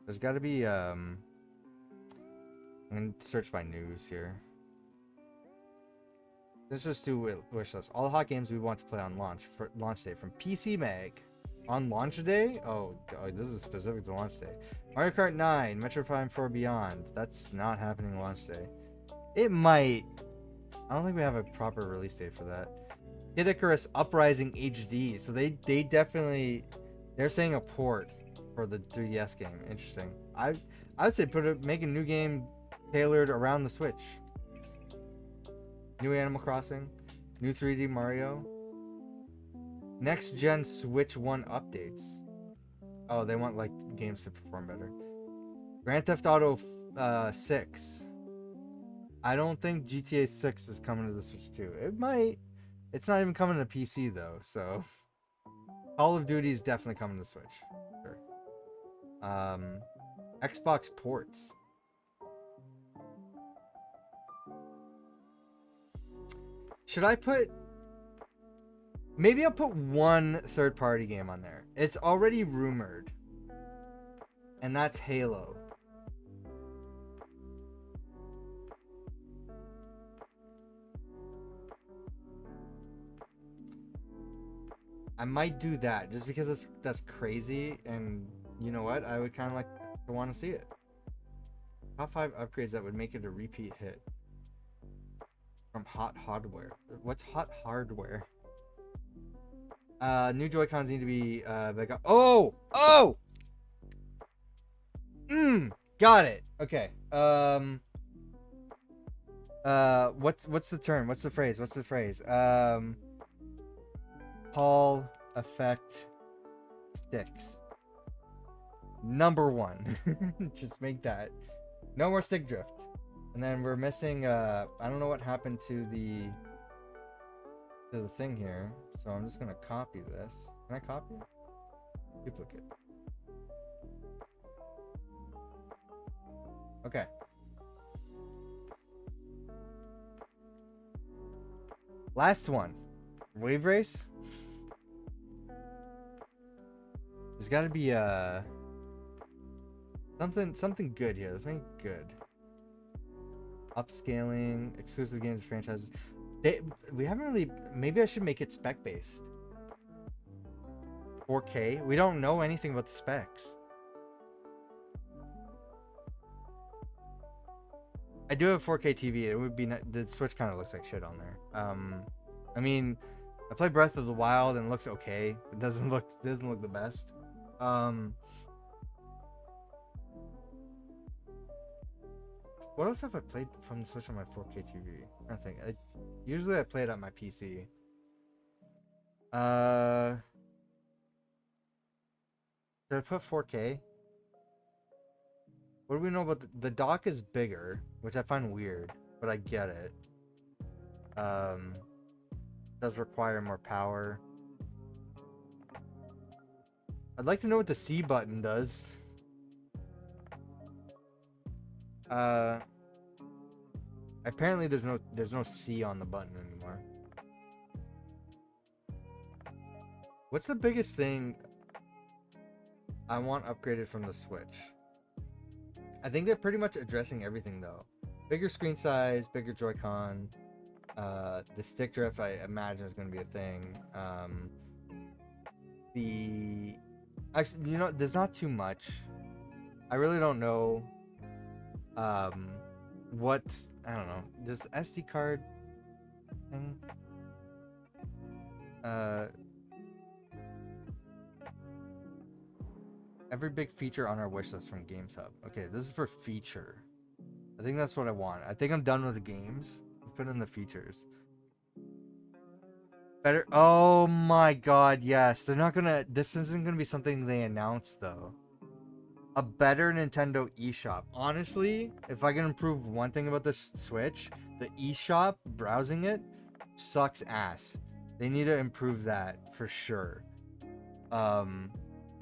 There's got to be I'm gonna search by news here. This was to wishlist all the hot games we want to play on launch day from PC Mag. On launch day? Oh, this is specific to launch day. Mario Kart 9, Metroid Prime 4 Beyond. That's not happening launch day. It might. I don't think we have a proper release date for that. Kid Icarus Uprising HD. So they definitely, they're saying a port for the 3DS game. Interesting. I would say make a new game tailored around the Switch. New Animal Crossing. New 3D Mario. Next gen Switch 1 updates. Oh, they want like games to perform better. Grand Theft Auto 6. I don't think GTA 6 is coming to the Switch 2. It might. It's not even coming to PC though, so Call of Duty is definitely coming to the Switch. Sure. Xbox ports. Should I put... Maybe I'll put one third-party game on there. It's already rumored. And that's Halo. I might do that just because that's crazy, and you know what? I would kind of like to want to see it. Top 5 upgrades that would make it a repeat hit. From Hot Hardware. What's Hot Hardware? New Joy-Cons need to be back. Oh! Got it. Okay. What's the term? What's the phrase? Hall effect sticks. Number 1. Just make that. No more stick drift. And then we're missing I don't know what happened to the thing here. So I'm just gonna copy this. Can I copy it? Duplicate. Okay. Last one. Wave race. There's gotta be something good here. Let's make it good. Upscaling, exclusive games, franchises. We haven't really. Maybe I should make it spec based. 4K. We don't know anything about the specs. I do have 4K TV. It would be the Switch kind of looks like shit on there. I mean, I played Breath of the Wild and it looks okay. It doesn't look the best. What else have I played from the Switch on my 4K TV? I think usually I play it on my PC. Should I put 4K? What do we know about the dock is bigger, which I find weird, but I get it. Does require more power. I'd like to know what the C button does. Apparently there's no C on the button anymore. What's the biggest thing I want upgraded from the Switch? I think they're pretty much addressing everything though. Bigger screen size, bigger Joy-Con. The stick drift I imagine is going to be a thing. Actually, you know, there's not too much. I really don't know. I don't know. There's the SD card thing. Every big feature on our wish list from Games Hub. Okay, this is for feature. I think that's what I want. I think I'm done with the games. Let's put in the features. Better. Oh my god, yes. They're not gonna. This isn't gonna be something they announce though. A better Nintendo eShop. Honestly, if I can improve one thing about this Switch, the eShop, browsing it, sucks ass. They need to improve that for sure.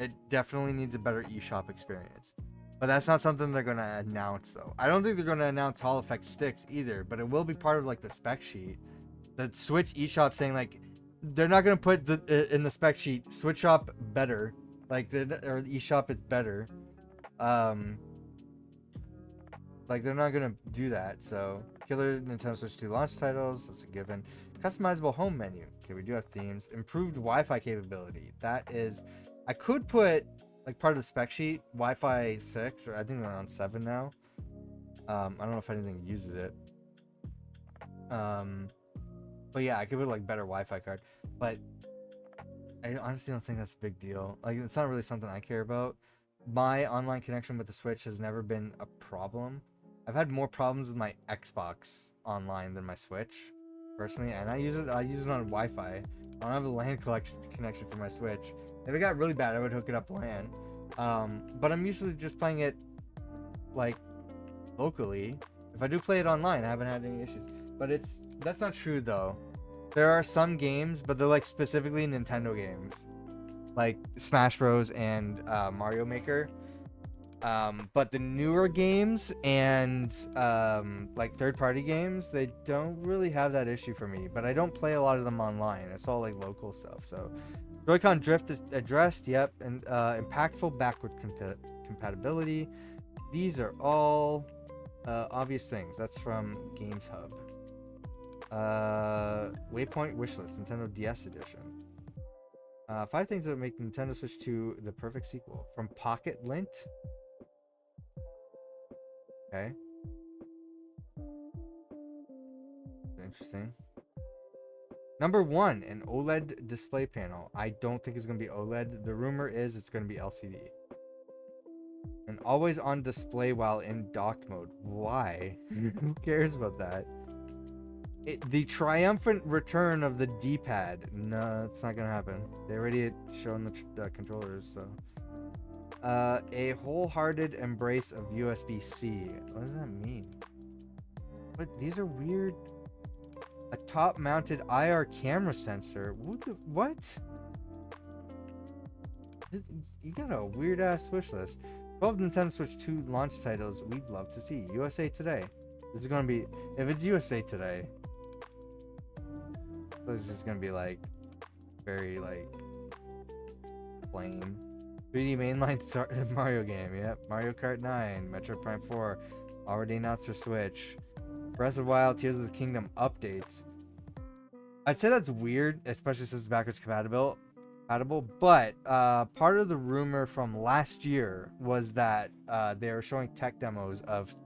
It definitely needs a better eShop experience. But that's not something they're going to announce though. I don't think they're going to announce Hall Effect sticks either, but it will be part of like the spec sheet. The Switch eShop saying like, they're not going to put in the spec sheet, Switch Shop better. Like, or the eShop is better. Like they're not gonna do that. So killer Nintendo Switch 2 launch titles, that's a given. Customizable home menu. Okay, we do have themes. Improved Wi-Fi capability. That is, I could put like part of the spec sheet Wi-Fi 6, or I think they're on 7 now. I don't know if anything uses it. But yeah, I could put like better Wi-Fi card. But I honestly don't think that's a big deal. Like, it's not really something I care about. My online connection with the Switch has never been a problem. I've had more problems with my Xbox online than my Switch. personally, and I use it on Wi-Fi. I don't have a LAN connection for my Switch. If it got really bad, I would hook it up LAN. But I'm usually just playing it like locally. If I do play it online, I haven't had any issues. But that's not true though. There are some games, but they're like specifically Nintendo games, like Smash Bros and Mario Maker. But the newer games and like third-party games, they don't really have that issue for me. But I don't play a lot of them online. It's all like local stuff. So Joy-Con drift addressed, yep, and impactful backward compatibility. These are all obvious things. That's from Games Hub. Waypoint wishlist, Nintendo DS edition. 5 things that would make Nintendo Switch 2 the perfect sequel. From Pocket Lint. Okay. Interesting. Number 1, an OLED display panel. I don't think it's going to be OLED. The rumor is it's going to be LCD. And always on display while in docked mode. Why? Who cares about that? The triumphant return of the D-pad. No, it's not going to happen. They already shown the controllers, so. A wholehearted embrace of USB-C. What does that mean? What? These are weird. A top-mounted IR camera sensor. What? You got a weird-ass wish list. 12 Nintendo Switch 2 launch titles we'd love to see. USA Today. This is going to be... If it's USA Today, this is going to be, like, very, like, plain. 3D mainline Mario game. Yep. Mario Kart 9. Metro Prime 4. Already announced for Switch. Breath of the Wild, Tears of the Kingdom updates. I'd say that's weird, especially since it's backwards compatible. But part of the rumor from last year was that they were showing tech demos of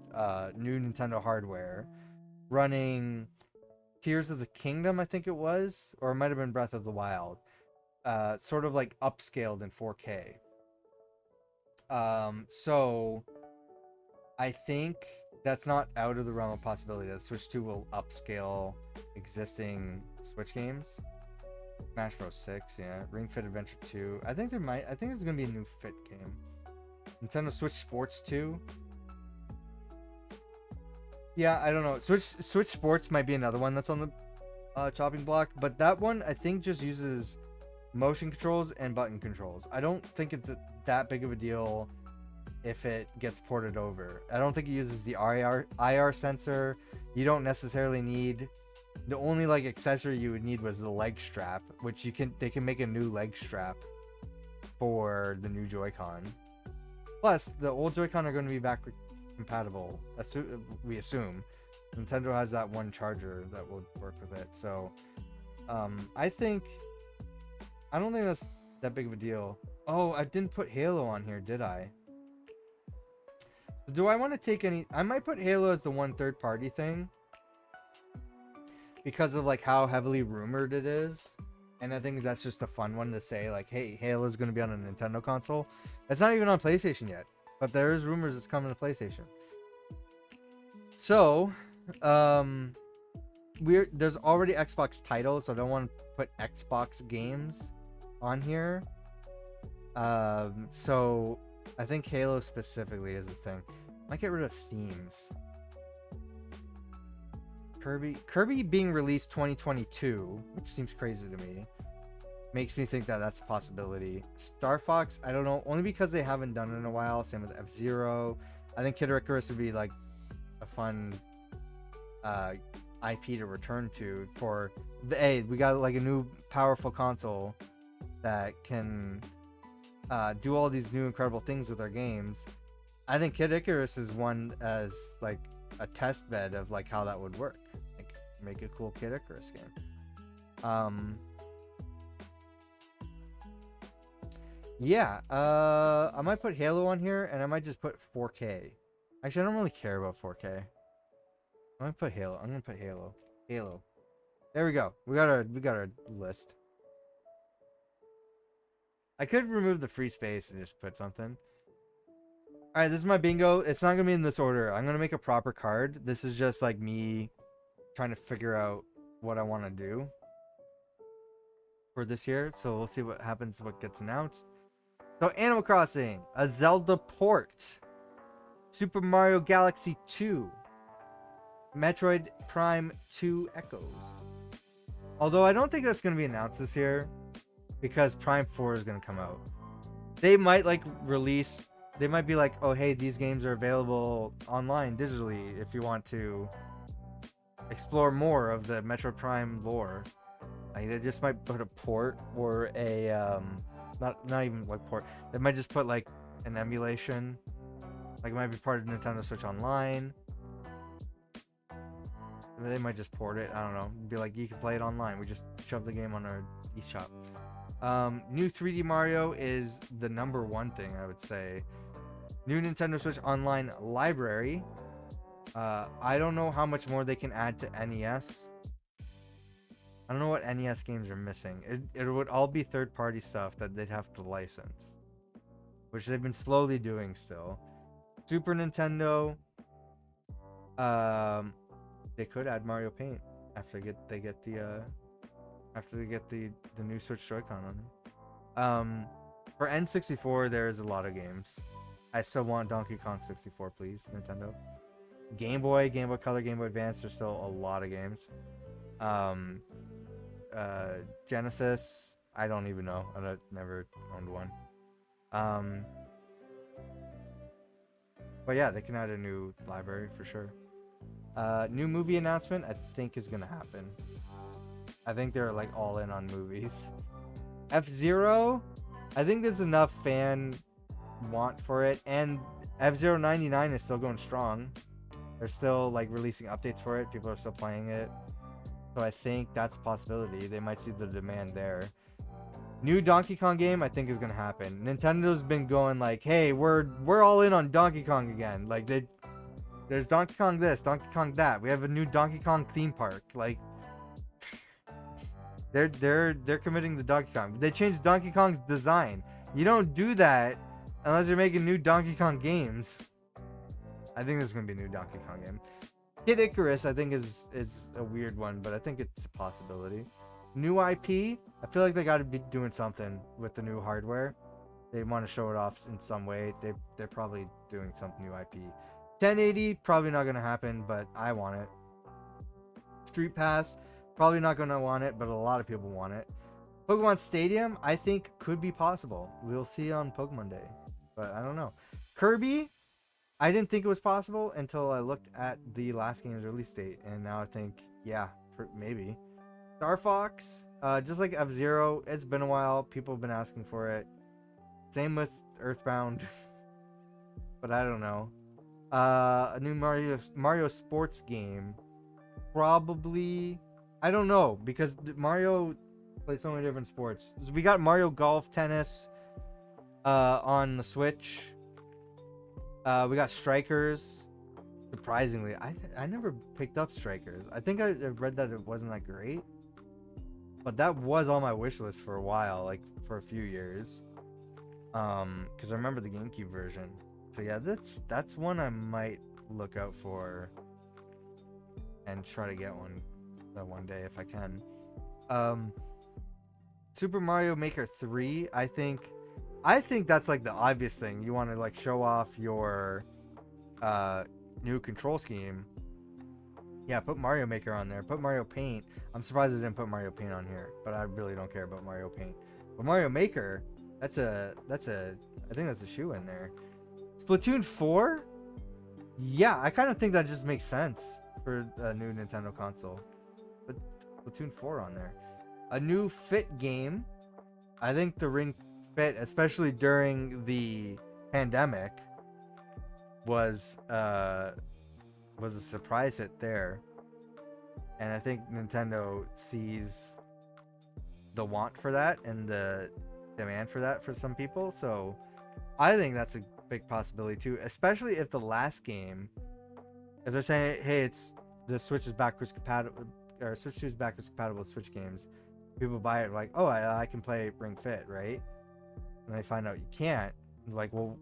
new Nintendo hardware running Tears of the Kingdom, I think it was, or it might have been Breath of the Wild, sort of like upscaled in 4K. So I think that's not out of the realm of possibility that Switch 2 will upscale existing Switch games. Smash Bros 6, yeah. Ring Fit Adventure 2. I think there's gonna be a new Fit game. Nintendo Switch Sports 2. Yeah, I don't know. Switch Sports might be another one that's on the chopping block, but that one I think just uses motion controls and button controls. I don't think it's that big of a deal if it gets ported over. I don't think it uses the IR sensor. You don't necessarily need... The only like accessory you would need was the leg strap, which they can make a new leg strap for the new Joy-Con. Plus, the old Joy-Con are going to be backwards compatible, we assume. Nintendo has that one charger that will work with it. So, I don't think that's that big of a deal. Oh, I didn't put Halo on here, did I? Do I want to take any... I might put Halo as the one third-party thing, because of like how heavily rumored it is, and I think that's just a fun one to say, like, hey, Halo is going to be on a Nintendo console. It's not even on PlayStation yet, but there is rumors it's coming to PlayStation. So there's already Xbox titles, so I don't want to put Xbox games on here. So I think Halo specifically is the thing. Might get rid of themes. Kirby being released 2022, which seems crazy to me, makes me think that that's a possibility. Star Fox, I don't know, only because they haven't done it in a while. Same with F-Zero. I think Kid Icarus would be like a fun IP to return to for the we got like a new powerful console that can do all these new incredible things with our games. I think Kid Icarus is one as like a test bed of like how that would work. Like, make a cool Kid Icarus game. Yeah, I might put Halo on here, and I might just put 4K. Actually, I don't really care about 4K. I'm gonna put Halo. I'm gonna put Halo. Halo. There we go. We got our list. I could remove the free space and just put something. All right, this is my bingo. It's not gonna be in this order. I'm gonna make a proper card. This is just like me trying to figure out what I want to do for this year. So we'll see what happens, what gets announced. So Animal Crossing, a Zelda port, Super Mario Galaxy 2, Metroid Prime 2 Echoes. Although I don't think that's going to be announced this year because Prime 4 is going to come out. They might like release, they might be like, oh hey, these games are available online digitally if you want to explore more of the Metroid Prime lore. Like they just might put a port or a not even like port. They might just put like an emulation. Like it might be part of Nintendo Switch Online. They might just port it. I don't know. Be like, you can play it online. We just shove the game on our eShop. New 3D Mario is the number one thing I would say. New Nintendo Switch Online library. I don't know how much more they can add to NES. I don't know what NES games are missing. It would all be third-party stuff that they'd have to license, which they've been slowly doing still. Super Nintendo. They could add Mario Paint after they get the new Switch Joy-Con on it. For N64, there's a lot of games. I still want Donkey Kong 64, please, Nintendo. Game Boy, Game Boy Color, Game Boy Advance. There's still a lot of games. Genesis. I don't even know. I've never owned one. But yeah, they can add a new library for sure. New movie announcement, I think is gonna happen. I think they're like all in on movies. F-Zero, I think there's enough fan want for it, and F-Zero 99 is still going strong. They're still like releasing updates for it. People are still playing it. So I think that's a possibility. They might see the demand there. New Donkey Kong game, I think is gonna happen. Nintendo's been going like, hey, we're all in on Donkey Kong again. Like there's Donkey Kong this, Donkey Kong that. We have a new Donkey Kong theme park. Like they're committing to Donkey Kong. They changed Donkey Kong's design. You don't do that unless you're making new Donkey Kong games. I think there's gonna be a new Donkey Kong game. Kid Icarus, I think is a weird one, but I think it's a possibility. New IP, I feel like they got to be doing something with the new hardware. They want to show it off in some way. They're probably doing some new IP. 1080, probably not gonna happen, but I want it. Street Pass, probably not gonna want it, but a lot of people want it. Pokemon Stadium, I think could be possible. We'll see on Pokemon Day, but I don't know. Kirby, I didn't think it was possible until I looked at the last game's release date, and now I think, yeah, maybe. Star Fox, just like F-Zero, it's been a while. People have been asking for it. Same with Earthbound, but I don't know. A new Mario sports game, probably. I don't know, because Mario plays so many different sports. So we got Mario Golf Tennis on the Switch. We got Strikers. Surprisingly, I never picked up Strikers. I think I read that it wasn't that great, but that was on my wish list for a while, like for a few years. Because I remember the GameCube version. So yeah, that's one I might look out for and try to get one day if I can. Super Mario Maker 3, I think that's like the obvious thing. You want to like show off your new control scheme. Yeah, put Mario Maker on there. Put Mario Paint. I'm surprised I didn't put Mario Paint on here, but I really don't care about Mario Paint. But Mario Maker, I think that's a shoe in there. Splatoon 4? Yeah, I kind of think that just makes sense for a new Nintendo console. But Splatoon 4 on there. A new Fit game. I think the Ring Fit, especially during the pandemic, was a surprise hit there. And I think Nintendo sees the want for that and the demand for that for some people. So I think that's a big possibility too, especially if the last game, if they're saying, hey, it's the Switch is backwards compatible, or Switch 2 is backwards compatible with Switch games, people buy it like, oh, I can play Ring Fit, right? And they find out you can't, like, well,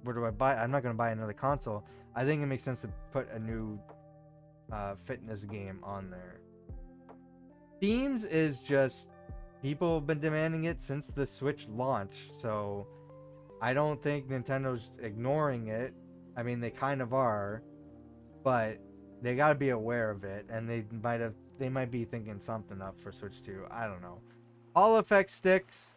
where do I buy? I'm not going to buy another console. I think it makes sense to put a new fitness game on there. themes is just people have been demanding it since the Switch launch, so I don't think Nintendo's ignoring it. I mean, they kind of are, but they got to be aware of it, and they might be thinking something up for Switch 2. I don't know. Hall effect sticks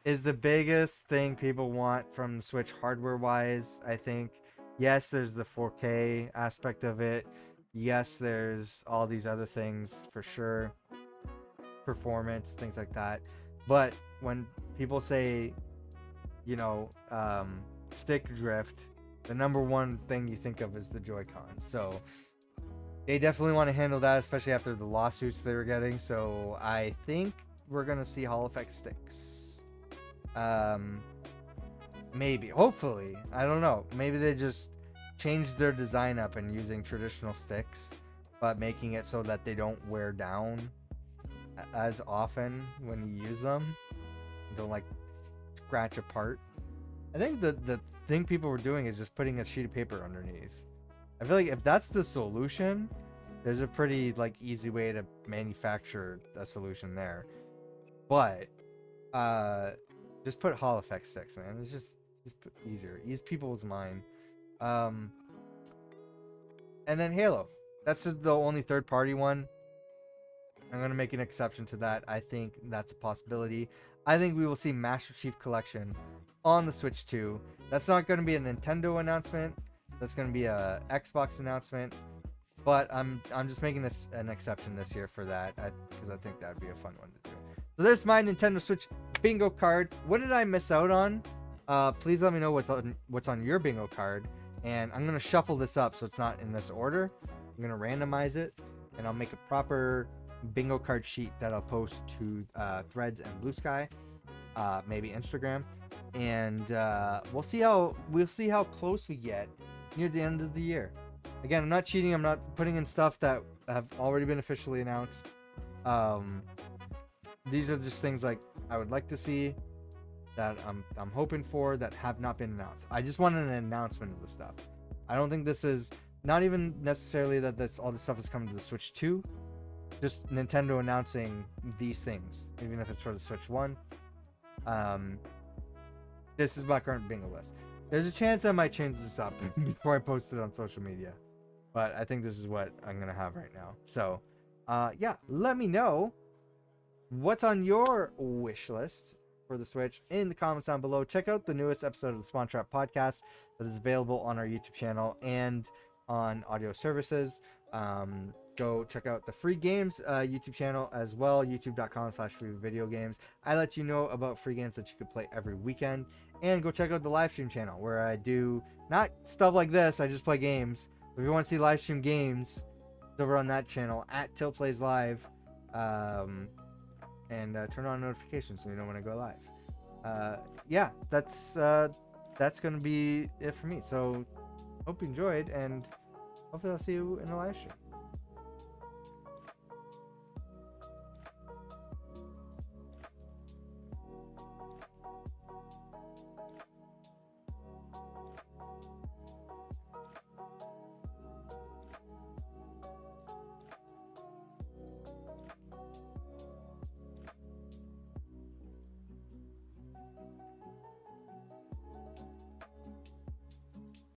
is the biggest thing people want from the Switch hardware wise, I think. Yes, there's the 4K aspect of it. Yes, there's all these other things for sure. Performance, things like that. But when people say, you know, stick drift, the number one thing you think of is the Joy-Con. So they definitely want to handle that, especially after the lawsuits they were getting. So I think we're gonna see Hall effect sticks. Maybe, hopefully, I don't know. Maybe they just changed their design up and using traditional sticks, but making it so that they don't wear down as often when you use them. Don't like scratch apart. I think the thing people were doing is just putting a sheet of paper underneath. I feel like if that's the solution, there's a pretty like easy way to manufacture a solution there. But just put Hall effect sticks, man. It's just easier. Ease people's mind. And then Halo. That's just the only third party one. I'm going to make an exception to that. I think that's a possibility. I think we will see Master Chief Collection on the Switch 2. That's not going to be a Nintendo announcement. That's going to be a Xbox announcement. But I'm just making this an exception this year for that, because I think that would be a fun one to do. So there's my Nintendo Switch bingo card. What did I miss out on? Please let me know what's on your bingo card. And I'm going to shuffle this up so it's not in this order. I'm going to randomize it, and I'll make a proper bingo card sheet that I'll post to Threads and Blue Sky, maybe Instagram, and we'll see how close we get near the end of the year. Again, I'm not cheating. I'm not putting in stuff that have already been officially announced. These are just things like I would like to see, that I'm hoping for, that have not been announced. I just want an announcement of the stuff. I don't think this is not even necessarily that all this stuff is coming to the Switch 2. Just Nintendo announcing these things, even if it's for the Switch 1. This is my current bingo list. There's a chance I might change this up before I post it on social media, but I think this is what I'm gonna have right now. So, yeah, let me know what's on your wish list for the Switch in the comments down below. Check out the newest episode of the Spawn Trap podcast that is available on our YouTube channel and on audio services. Go check out the Free Games YouTube channel as well, youtube.com/freevideogames. I let you know about free games that you could play every weekend. And go check out the live stream channel where I do not stuff like this, I just play games. If you want to see live stream games, it's over on that channel at Tilt Plays Live. And turn on notifications so you know when I go live. Yeah, that's gonna be it for me. So hope you enjoyed, and hopefully I'll see you in the live stream.